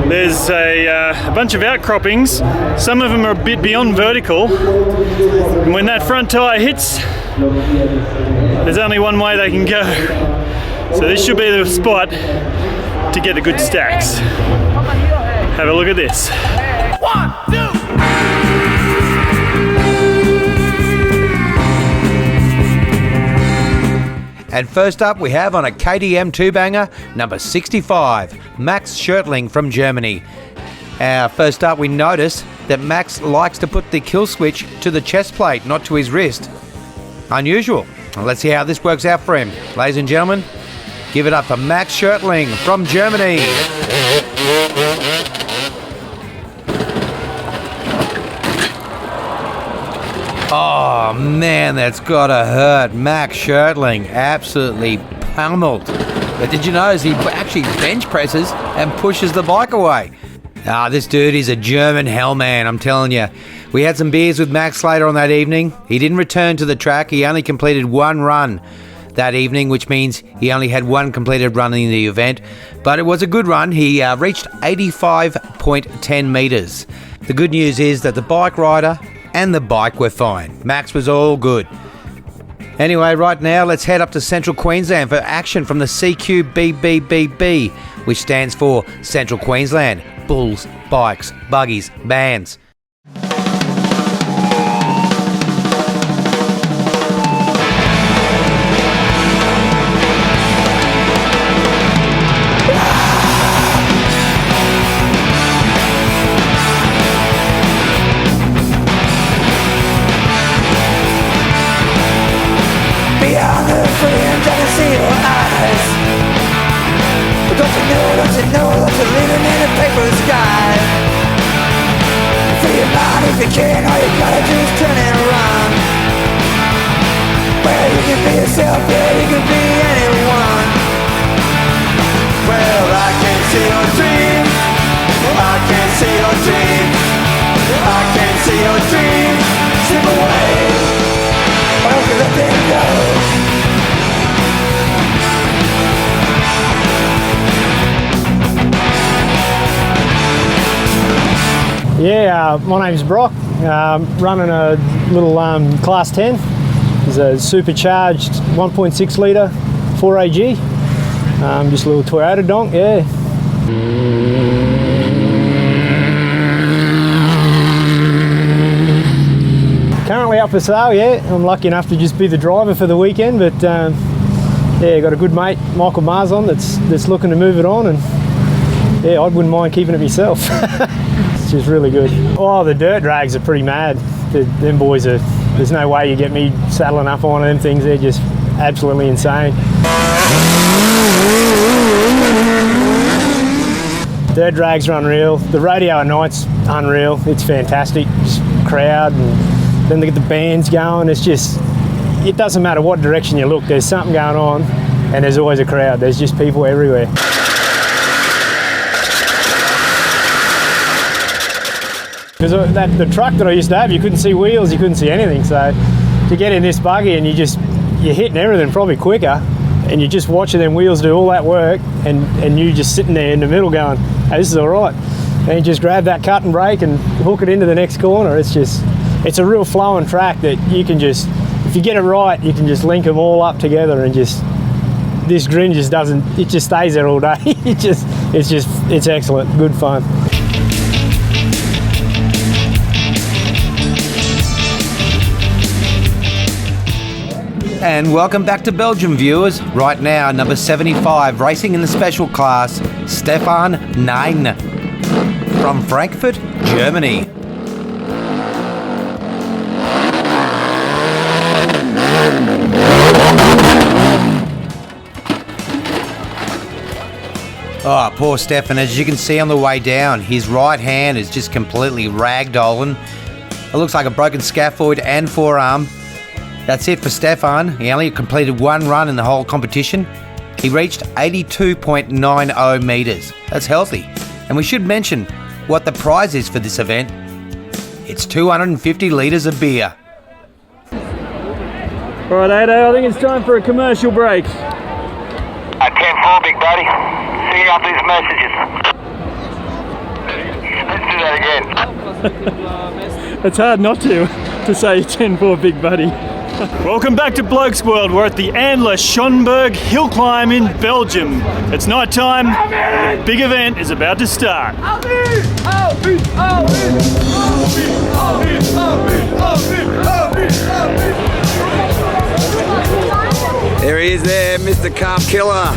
[SPEAKER 5] there's a bunch of outcroppings. Some of them are a bit beyond vertical. And when that front tyre hits, there's only one way they can go. So this should be the spot to get the good stacks. Have a look at this.
[SPEAKER 4] 1, 2.
[SPEAKER 2] And first up we have on a KTM 2-banger, number 65, Max Schertling from Germany. First up we notice that Max likes to put the kill switch to the chest plate, not to his wrist. Unusual. Well, let's see how this works out for him. Ladies and gentlemen, give it up for Max Schertling from Germany. Oh man, that's gotta hurt. Max Schertling absolutely pummeled. But did you notice he actually bench presses and pushes the bike away. This dude is a German hell man, I'm telling you. We had some beers with Max later on that evening. He didn't return to the track. He only completed one run that evening, which means he only had one completed run in the event. But it was a good run. He reached 85.10 metres. The good news is that the bike rider and the bike were fine. Max was all good. Anyway, right now, let's head up to Central Queensland for action from the CQBBBB, which stands for Central Queensland Bulls, Bikes, Buggies, Bands.
[SPEAKER 4] Beyond the fringe, I can see your eyes. But don't you know that you're living in a paper sky? Free your mind if you can, all you gotta do is turn and run. Well, you can be yourself, yeah, you can be anyone. Well, I can see your dream. I can see your dream. I can see your dream. Slip away. Oh, let them go.
[SPEAKER 20] Yeah, my name's Brock. Running a little Class 10. It's a supercharged 1.6 litre 4AG. Just a little Toyota donk, yeah. Currently up for sale, yeah. I'm lucky enough to just be the driver for the weekend, but yeah, got a good mate, Michael Marzon, that's looking to move it on, and yeah, I wouldn't mind keeping it myself. It's just really good. Oh, the dirt drags are pretty mad. Them boys are, there's no way you get me saddling up on one of them things. They're just absolutely insane. Dirt drags are unreal. The radio at night's unreal. It's fantastic. Just crowd, and then they get the bands going. It's just, it doesn't matter what direction you look, there's something going on, and there's always a crowd. There's just people everywhere. Because the truck that I used to have, you couldn't see wheels, you couldn't see anything. So to get in this buggy and you're hitting everything probably quicker, and you're just watching them wheels do all that work, and you just sitting there in the middle going, hey, this is all right. And you just grab that cut and brake and hook it into the next corner. It's a real flowing track that you can just, if you get it right, you can just link them all up together, and just, this grin just doesn't, it just stays there all day. It's excellent, good fun.
[SPEAKER 2] And welcome back to Belgium, viewers. Right now, number 75, racing in the special class, Stefan Nein from Frankfurt, Germany. Oh, poor Stefan. As you can see on the way down, his right hand is just completely ragdolling. It looks like a broken scaphoid and forearm. That's it for Stefan. He only completed one run in the whole competition. He reached 82.90 metres. That's healthy. And we should mention what the prize is for this event. It's 250 litres of beer.
[SPEAKER 5] All right, Ado, I think it's time for a commercial break.
[SPEAKER 12] 10-4, big buddy. See you after these messages. Let's do that again.
[SPEAKER 5] It's hard not to say 10-4, big buddy. Welcome back to Blokes World. We're at the Andler Hillclimb in Belgium. It's night time, and the big event is about to start.
[SPEAKER 21] There he is there, Mr. Calf Killer.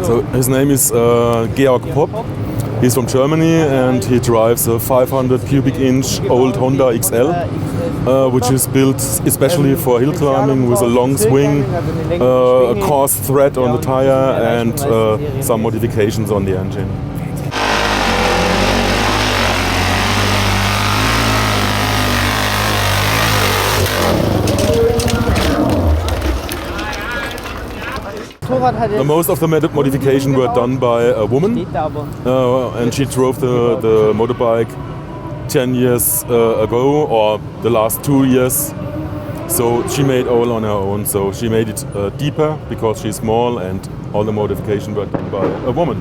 [SPEAKER 3] So his name is Georg Popp. He's from Germany and he drives a 500 cubic inch old Honda XL, which is built especially for hill climbing with a long swing, a coarse thread on the tire and some modifications on the engine. Most of the modifications were done by a woman, and she drove the motorbike 10 years ago, or the last 2 years. So she made all on her own. So she made it deeper because she's small, and all the modifications were done by a woman.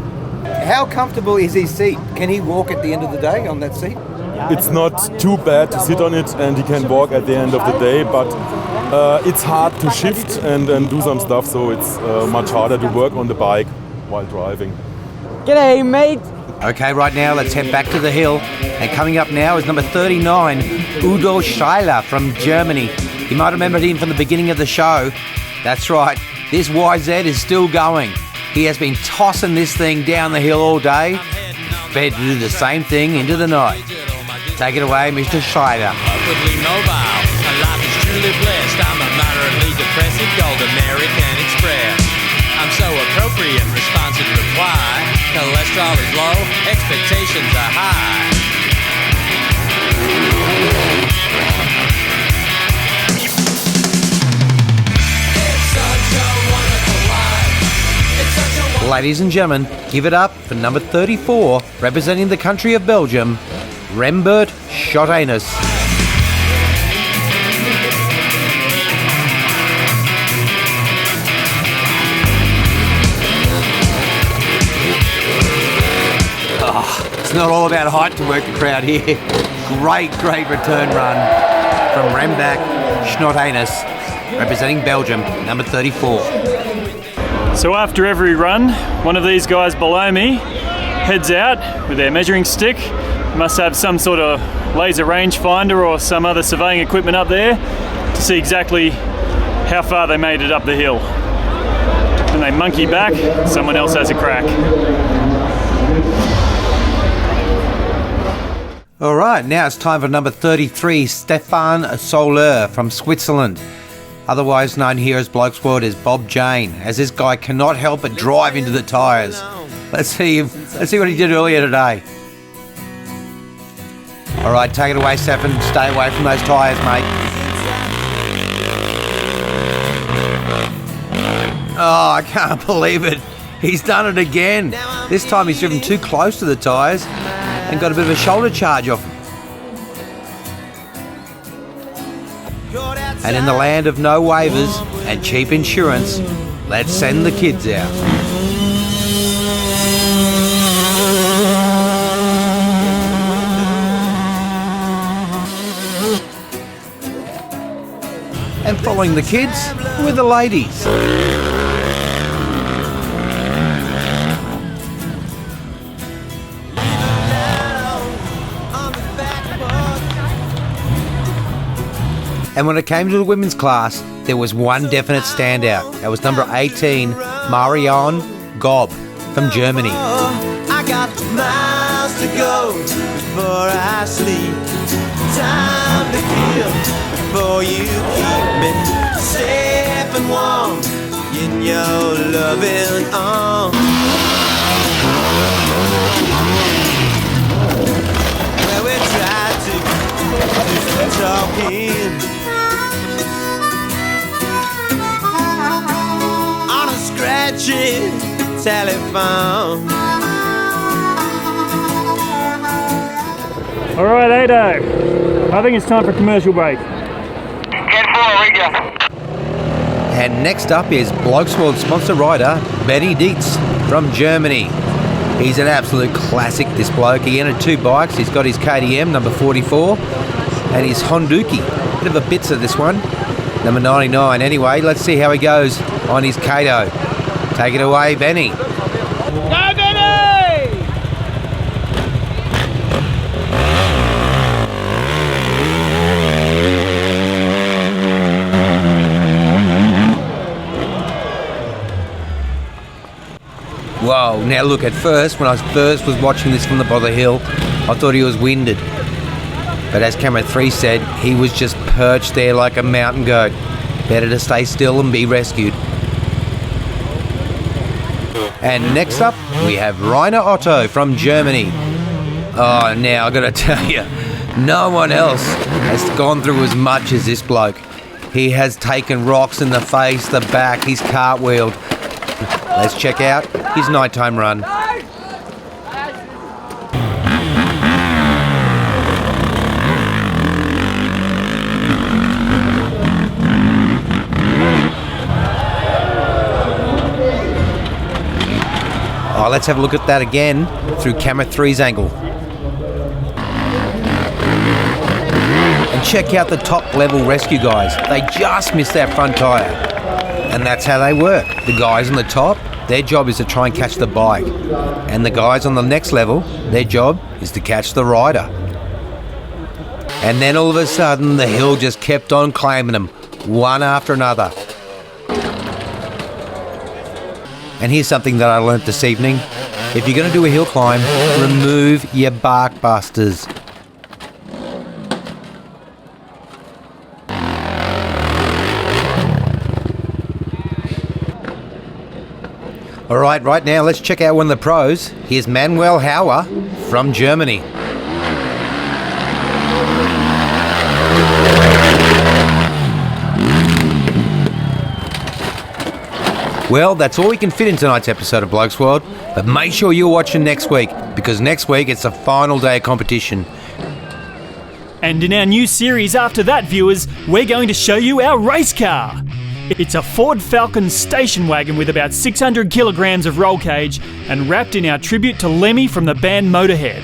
[SPEAKER 2] How comfortable is his seat? Can he walk at the end of the day on that seat?
[SPEAKER 3] It's not too bad to sit on it, and he can walk at the end of the day, but it's hard to shift and do some stuff, so it's much harder to work on the bike while driving.
[SPEAKER 2] G'day, mate. Okay, right now let's head back to the hill. And coming up now is number 39, Udo Schreiler from Germany. You might remember him from the beginning of the show. That's right, this YZ is still going. He has been tossing this thing down the hill all day. Prepared to do the same thing into the night. Take it away, Mr. Schreiler.
[SPEAKER 22] Truly blessed, I'm a moderately depressive gold American Express. I'm so appropriate, responsive reply. Cholesterol is low, expectations are high. It's such a wonderful life. It's such a
[SPEAKER 2] Ladies and gentlemen, give it up for number 34, representing the country of Belgium, Rembert Schotanus. It's not all about height to work the crowd here. Great return run from Rembert Schotanus, representing Belgium, number 34.
[SPEAKER 5] So after every run, one of these guys below me heads out with their measuring stick. Must have some sort of laser rangefinder or some other surveying equipment up there to see exactly how far they made it up the hill. When they monkey back, someone else has a crack.
[SPEAKER 2] All right, now it's time for number 33, Stefan Soler from Switzerland. Otherwise known here as Blokes World as Bob Jane, as this guy cannot help but drive into the tyres. Let's see what he did earlier today. All right, take it away, Stefan. Stay away from those tyres, mate. Oh, I can't believe it. He's done it again. This time he's driven too close to the tyres and got a bit of a shoulder charge off. And in the land of no waivers and cheap insurance, let's send the kids out. And following the kids were the ladies. And when it came to the women's class, there was one definite standout. That was number 18, Marion Gob from Germany.
[SPEAKER 4] I got miles to go before I sleep. Time to kill before you keep me safe and warm in your loving arms. Where we try to do some talking on a scratchy telephone.
[SPEAKER 5] All right, Ado, I think it's time for commercial break.
[SPEAKER 12] 10-4, rigger.
[SPEAKER 2] And next up is Blokes World sponsor rider Benny Dietz from Germany. He's an absolute classic, this bloke. He entered 2 bikes. He's got his KTM, number 44, and his Honduki. Bit of a bitzer, this one, number 99. Anyway, let's see how he goes on his Kato. Take it away, Benny.
[SPEAKER 4] Go, Benny!
[SPEAKER 2] Whoa, now look, at first, when I first was watching this from the bottom of the hill, I thought he was winded. But as camera 3 said, he was just perched there like a mountain goat. Better to stay still and be rescued. And next up, we have Rainer Otto from Germany. Oh, now I gotta tell you, no one else has gone through as much as this bloke. He has taken rocks in the face, the back, he's cartwheeled. Let's check out his nighttime run. Oh, let's have a look at that again through camera 3's angle. And check out the top level rescue guys. They just missed that front tyre. And that's how they work. The guys on the top, their job is to try and catch the bike. And the guys on the next level, their job is to catch the rider. And then all of a sudden, the hill just kept on claiming them, one after another. And here's something that I learnt this evening. If you're going to do a hill climb, remove your bark busters. All right now let's check out one of the pros. Here's Manuel Hauer from Germany. Well, that's all we can fit in tonight's episode of Blokes World, but make sure you're watching next week, because next week it's the final day of competition.
[SPEAKER 5] And in our new series after that, viewers, we're going to show you our race car. It's a Ford Falcon station wagon with about 600 kilograms of roll cage and wrapped in our tribute to Lemmy from the band Motorhead.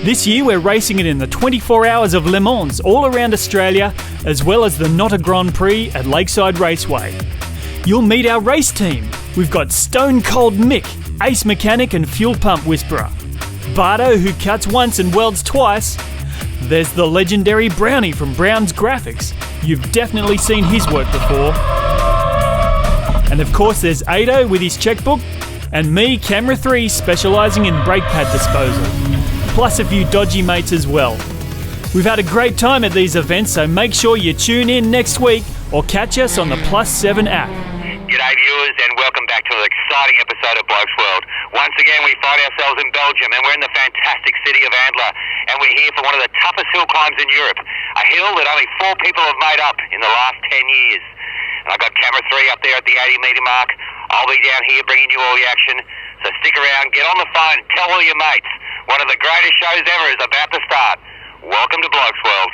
[SPEAKER 5] This year we're racing it in the 24 Hours of Le Mans all around Australia, as well as the Nota Grand Prix at Lakeside Raceway. You'll meet our race team. We've got Stone Cold Mick, ace mechanic and fuel pump whisperer. Bardo, who cuts once and welds twice. There's the legendary Brownie from Brown's Graphics. You've definitely seen his work before. And of course there's Ado with his checkbook, and me, Camera 3, specialising in brake pad disposal. Plus a few dodgy mates as well. We've had a great time at these events, so make sure you tune in next week or catch us on the +7 app.
[SPEAKER 12] G'day viewers, and welcome back to an exciting episode of Blokes World. Once again we find ourselves in Belgium, and we're in the fantastic city of Andler, and we're here for one of the toughest hill climbs in Europe, a hill that only 4 people have made up in the last 10 years. And I've got camera 3 up there at the 80 metre mark. I'll be down here bringing you all the action, so stick around, get on the phone, tell all your mates. One of the greatest shows ever is about to start. Welcome to Blokes World.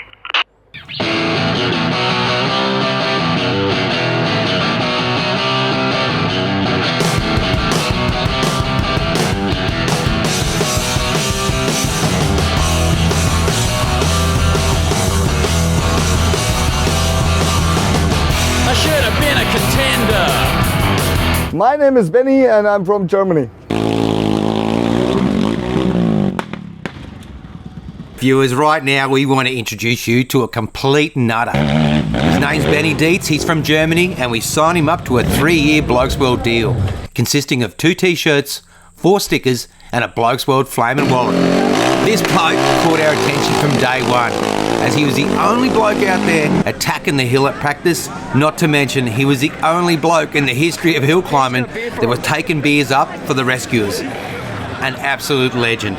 [SPEAKER 22] I should have been a contender.
[SPEAKER 11] My name is Benny and I'm from Germany.
[SPEAKER 2] Viewers, right now we want to introduce you to a complete nutter. His name's Benny Dietz, he's from Germany, and we signed him up to a 3-year Blokes World deal, consisting of 2 t-shirts, 4 stickers, and a Blokes World flaming wallet. This bloke caught our attention from day one, as he was the only bloke out there attacking the hill at practice, not to mention he was the only bloke in the history of hill climbing that was taking beers up for the rescuers. An absolute legend.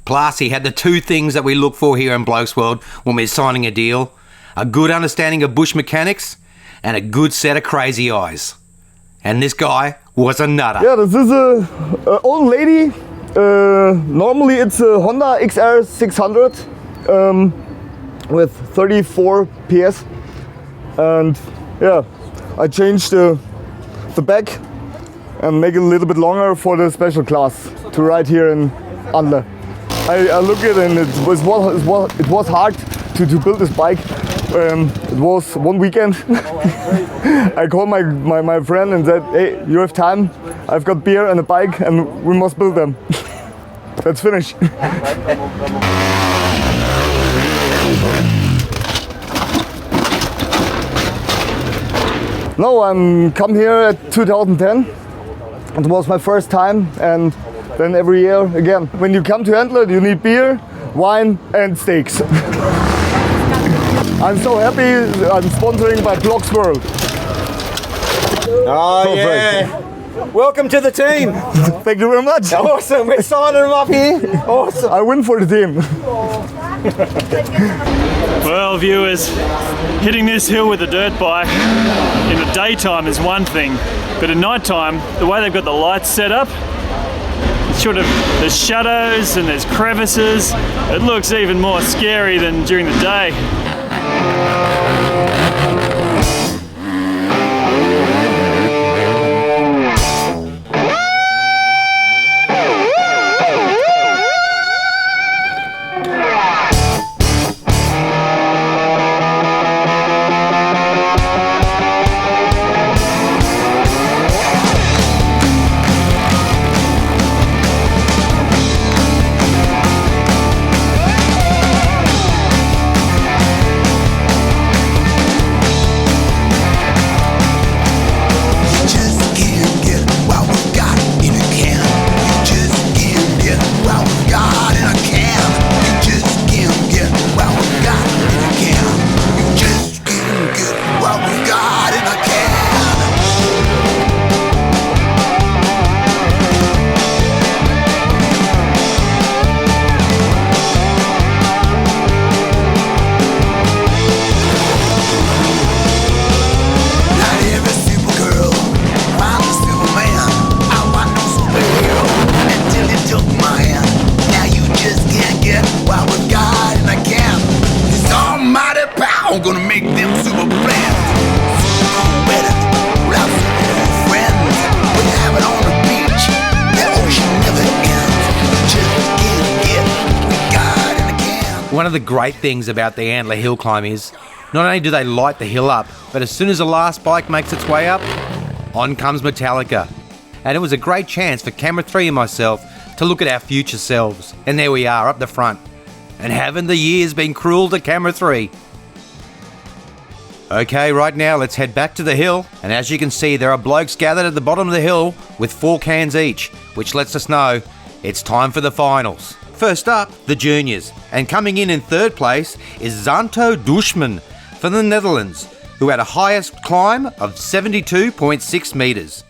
[SPEAKER 2] Plus, he had the 2 things that we look for here in Blokes World when we're signing a deal: a good understanding of bush mechanics and a good set of crazy eyes. And this guy was a nutter.
[SPEAKER 11] Yeah, this is a old lady. Normally it's a Honda XR 600 with 34 PS. And yeah, I changed the back and make it a little bit longer for the special class to ride here in Andler. I look at it and it was hard to build this bike. It was one weekend. I called my friend and said, hey, you have time? I've got beer and a bike and we must build them. Let's finish. No, I'm come here at 2010 It was my first time, and then every year again. When you come to Andler, you need beer, wine and steaks. I'm so happy I'm sponsoring by Blocks World.
[SPEAKER 2] Oh, yeah. Welcome to the team.
[SPEAKER 11] Thank you very much.
[SPEAKER 2] Awesome. We're signing them up here. Awesome.
[SPEAKER 11] I win for the team.
[SPEAKER 5] Well, viewers, hitting this hill with a dirt bike in the daytime is one thing, but at night time, the way they've got the lights set up, there's shadows and there's crevices. It looks even more scary than during the day.
[SPEAKER 4] I'm gonna make them super blast. Better, without some friends. We have it on the beach. The ocean never ends. Just get we got in the can.
[SPEAKER 2] One of the great things about the Andler Hillclimb is not only do they light the hill up, but as soon as the last bike makes its way up, on comes Metallica. And it was a great chance for Camera 3 and myself to look at our future selves. And there we are, up the front. And haven't the years been cruel to Camera 3? Okay, right now let's head back to the hill, and as you can see there are blokes gathered at the bottom of the hill with 4 cans each, which lets us know it's time for the finals. First up, the juniors, and coming in third place is Zanto Dushman from the Netherlands, who had a highest climb of 72.6 metres.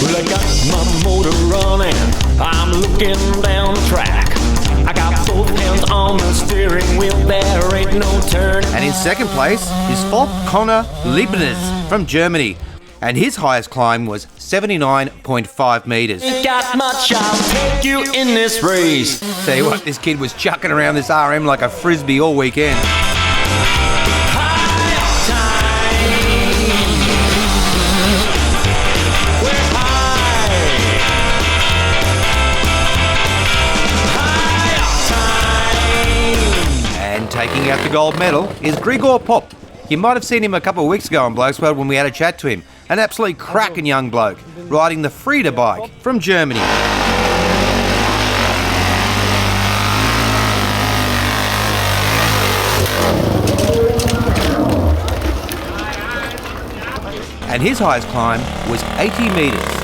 [SPEAKER 6] Well, I got my motor running, I'm looking down the track. I got both hands on the steering wheel, there ain't no turning.
[SPEAKER 2] And in second place is Volk Connor Leibniz from Germany, and his highest climb was 79.5 metres.
[SPEAKER 6] Ain't got much, I'll take you in this race.
[SPEAKER 2] Tell you what, this kid was chucking around this RM like a frisbee all weekend. Taking out the gold medal is Grigor Pop. You might have seen him a couple of weeks ago on Blokes World when we had a chat to him. An absolutely cracking young bloke, riding the Frieda bike from Germany. And his highest climb was 80 metres.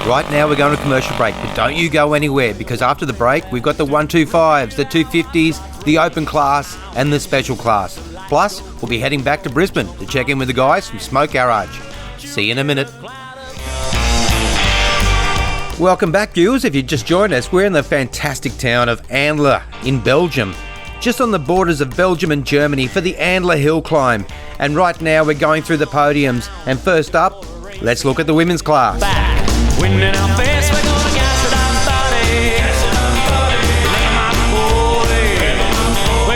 [SPEAKER 2] Right now we're going to a commercial break, but don't you go anywhere, because after the break we've got the 125s, the 250s, the open class and the special class. Plus, we'll be heading back to Brisbane to check in with the guys from Smoke Garage. See you in a minute. Welcome back, viewers. If you just joined us, we're in the fantastic town of Andler in Belgium, just on the borders of Belgium and Germany for the Andler Hillclimb. And right now we're going through the podiums, and first up, let's look at the women's class.
[SPEAKER 6] Wind in our face, we're gonna gas it up,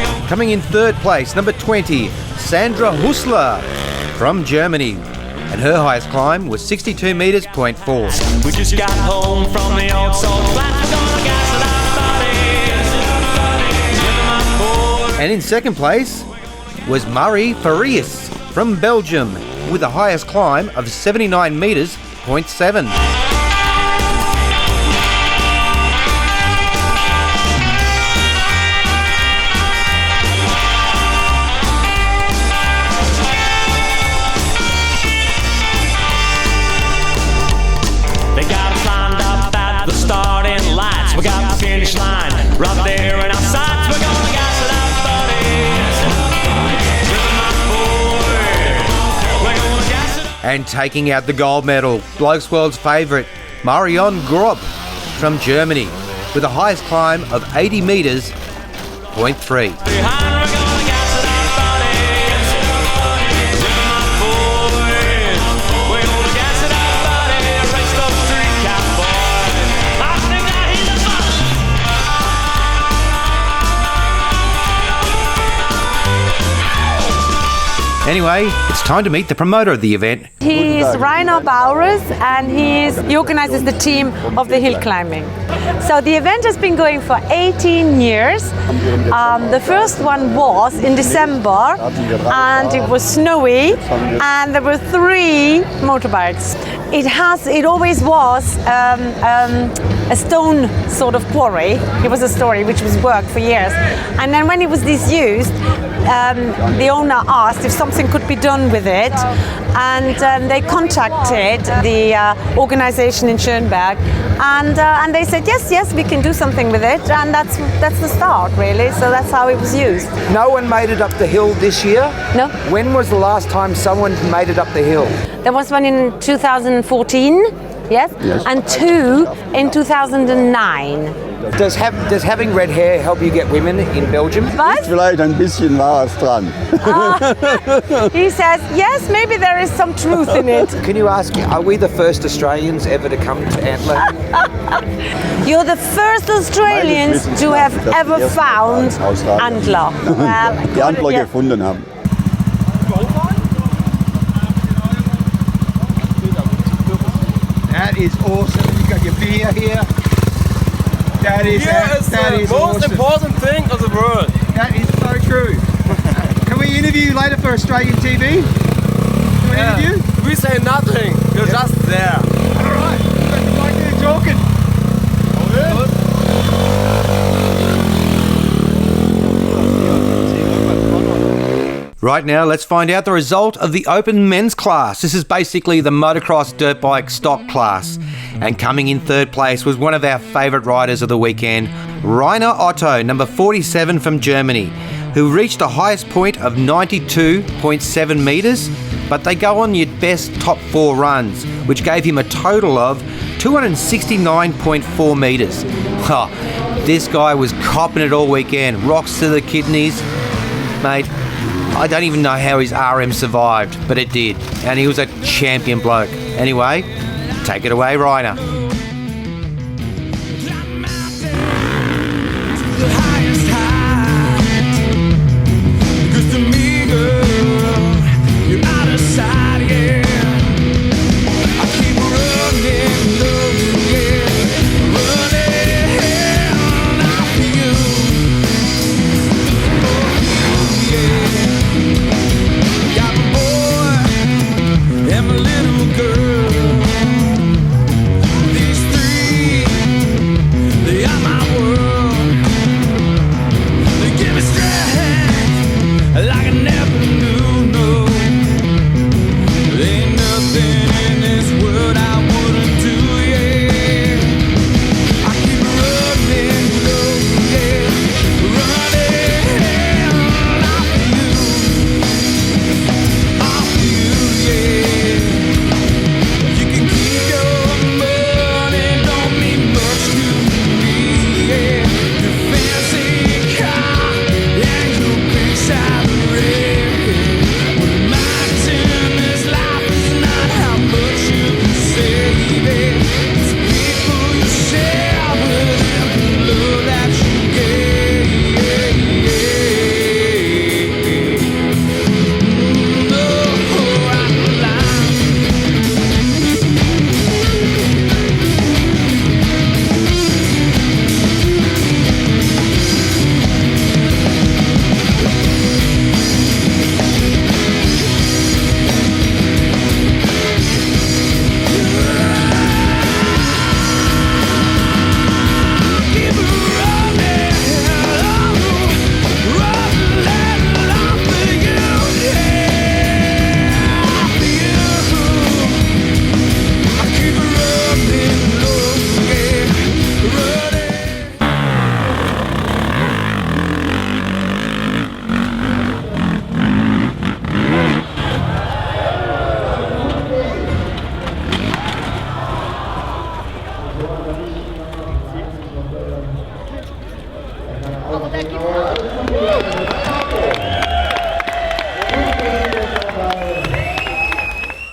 [SPEAKER 6] buddy.
[SPEAKER 2] Coming in third place, number 20, Sandra Hussler from Germany. And her highest climb was 62 metres, 0.4.
[SPEAKER 6] We just got home from the old salt flat, we're gonna gas it up, buddy.
[SPEAKER 2] And in second place was Marie Farias from Belgium with the highest climb of 79 metres, 0.7.
[SPEAKER 6] Join our sides, we're gonna gas it up, buddies. Rhythm up, boys. We're gonna gas it up.
[SPEAKER 2] And taking out the gold medal, Blokes World's favourite, Marion Grob from Germany, with the highest climb of 80 metres, 0.3. Anyway, it's time to meet the promoter of the event.
[SPEAKER 7] He's Rainer Bauers, and he organizes the team of the hill climbing. So the event has been going for 18 years. The first one was in December, and it was snowy, and there were 3 motorbikes. It always was a stone sort of quarry. It was a story which was worked for years, and then when it was disused, the owner asked if something could be done with it, and they contacted the organization in Schönberg, and they said yes, we can do something with it, and that's the start, really. So that's how it was used.
[SPEAKER 2] No one made it up the hill this year?
[SPEAKER 7] No.
[SPEAKER 2] When was the last time someone made it up the hill?
[SPEAKER 7] There was one in 2014, yes, and 2 in 2009.
[SPEAKER 2] Does having red hair help you get women in Belgium?
[SPEAKER 9] Vielleicht ein bisschen Wahres dran.
[SPEAKER 7] He says, yes, maybe there is some truth in it.
[SPEAKER 2] Can you ask, are we the first Australians ever to come to Andler?
[SPEAKER 7] You're the first Australians to have ever found Andler.
[SPEAKER 9] Die Andler gefunden haben.
[SPEAKER 2] That is awesome. You got your beer here. That is
[SPEAKER 10] the most
[SPEAKER 2] awesome.
[SPEAKER 10] important thing of the world.
[SPEAKER 2] That is so true. Can we interview you later for Australian TV? Can we interview?
[SPEAKER 10] We say nothing. You're just there.
[SPEAKER 2] All right. Like you're talking. Right now, let's find out the result of the open men's class. This is basically the motocross dirt bike stock class. And coming in 3rd place was one of our favourite riders of the weekend, Rainer Otto, number 47 from Germany, who reached the highest point of 92.7 metres, but they go on your best top 4 runs, which gave him a total of 269.4 metres. Oh, this guy was copping it all weekend, rocks to the kidneys. Mate, I don't even know how his RM survived, but it did, and he was a champion bloke. Anyway, take it away, Rainer.
[SPEAKER 4] And my little girl,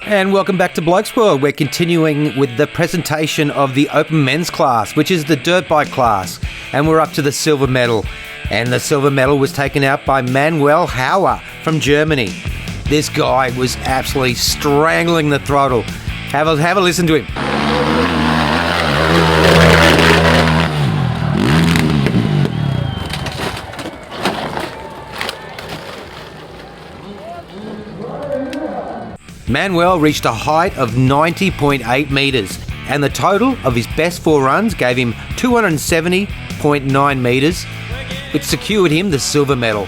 [SPEAKER 2] And welcome back to Blokes World. We're continuing with the presentation of the Open Men's class, which is the dirt bike class. And we're up to the silver medal. And the silver medal was taken out by Manuel Hauer from Germany. This guy was absolutely strangling the throttle. Have a listen to him. Manuel reached a height of 90.8 metres, and the total of his best 4 runs gave him 270.9 metres, which secured him the silver medal.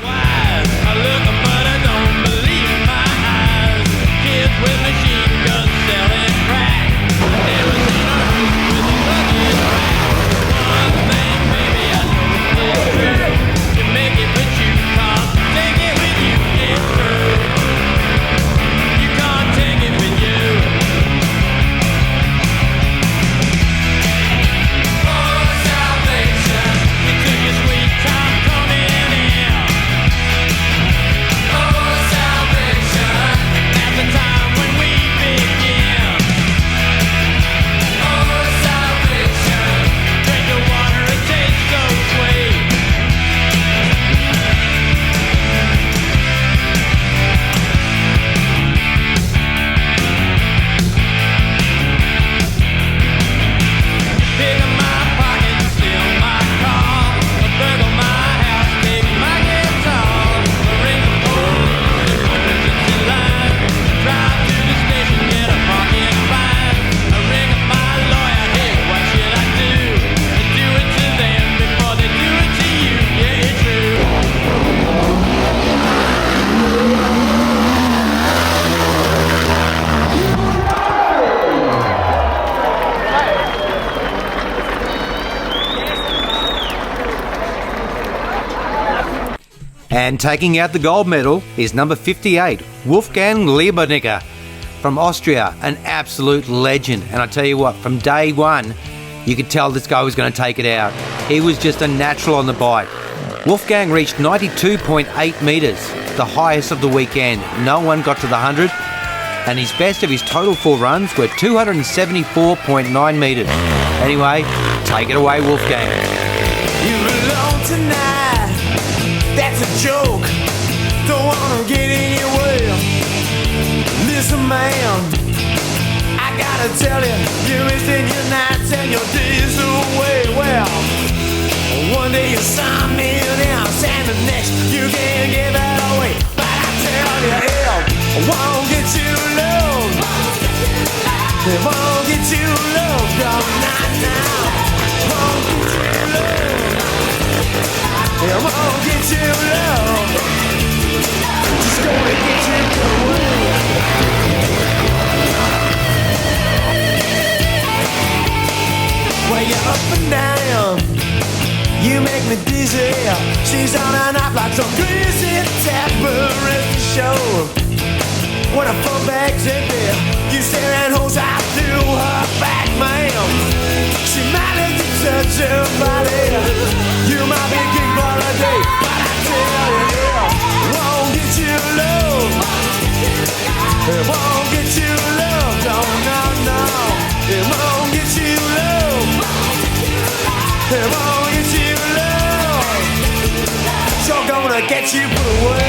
[SPEAKER 2] And taking out the gold medal is number 58, Wolfgang Liebernicker from Austria, an absolute legend. And I tell you what, from day one, you could tell this guy was going to take it out. He was just a natural on the bike. Wolfgang reached 92.8 metres, the highest of the weekend. No one got to the 100, and his best of his total 4 runs were 274.9 metres. Anyway, take it away, Wolfgang.
[SPEAKER 4] You're alone tonight, that's a joke. Don't wanna get in your way. Listen, man, I gotta tell you, you're wasting your nights and your days away. Well, one day you're some millionaires and the next you can't give that away. But I tell you, it won't get you low. It won't get you low, no, not now. It won't get you low. It won't get you low. Just gonna get you away. Well, you're up and down, you make me dizzy. She's on and off like some crazy temporary show. When I fall back empty, you stare and hose out through her back, ma'am. She might let you touch her body. You might be king for a day, but I tell you, it won't get you low. It won't get you low, no, no, no. It won't get you low. It won't get you low. So I'm gonna get you put away.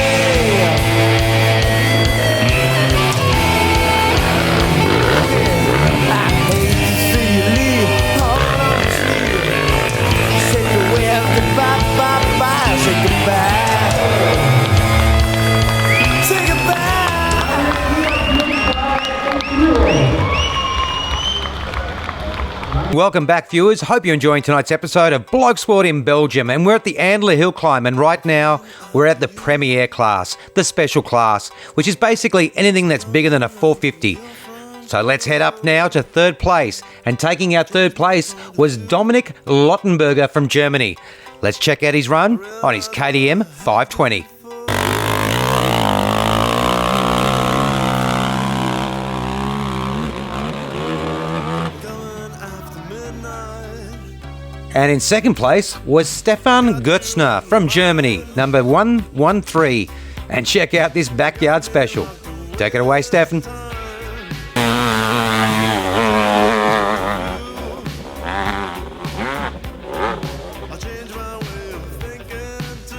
[SPEAKER 2] Welcome back, viewers. Hope you're enjoying tonight's episode of Blokes World in Belgium. And we're at the Andler Hillclimb, and right now we're at the Premier class, the special class, which is basically anything that's bigger than a 450. So let's head up now to third place. And taking out third place was Dominik Lottenberger from Germany. Let's check out his run on his KTM 520. And in second place was Stefan Götzner from Germany, number 113. And check out this backyard special. Take it away, Stefan.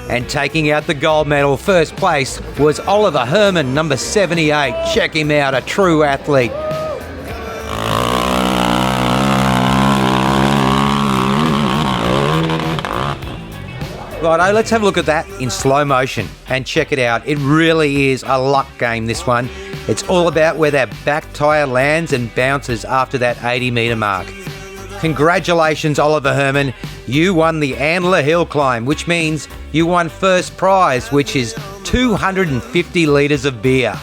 [SPEAKER 2] And taking out the gold medal, first place, was Oliver Herman, number 78. Check him out, a true athlete. Righto, let's have a look at that in slow motion and check it out. It really is a luck game, this one. It's all about where that back tyre lands and bounces after that 80-metre mark. Congratulations, Oliver Herman. You won the Andler Hillclimb, which means you won first prize, which is 250 litres of beer.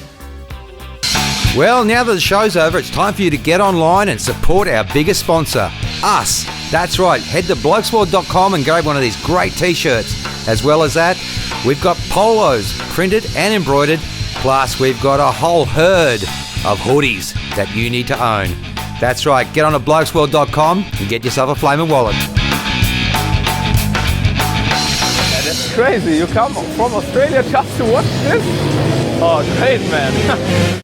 [SPEAKER 2] Well, now that the show's over, it's time for you to get online and support our biggest sponsor, us. That's right, head to blokesworld.com and grab one of these great t-shirts. As well as that, we've got polos, printed and embroidered, plus we've got a whole herd of hoodies that you need to own. That's right, get on to blokesworld.com and get yourself a flaming wallet.
[SPEAKER 8] That's crazy, you come from Australia just to watch this? Oh, great, man.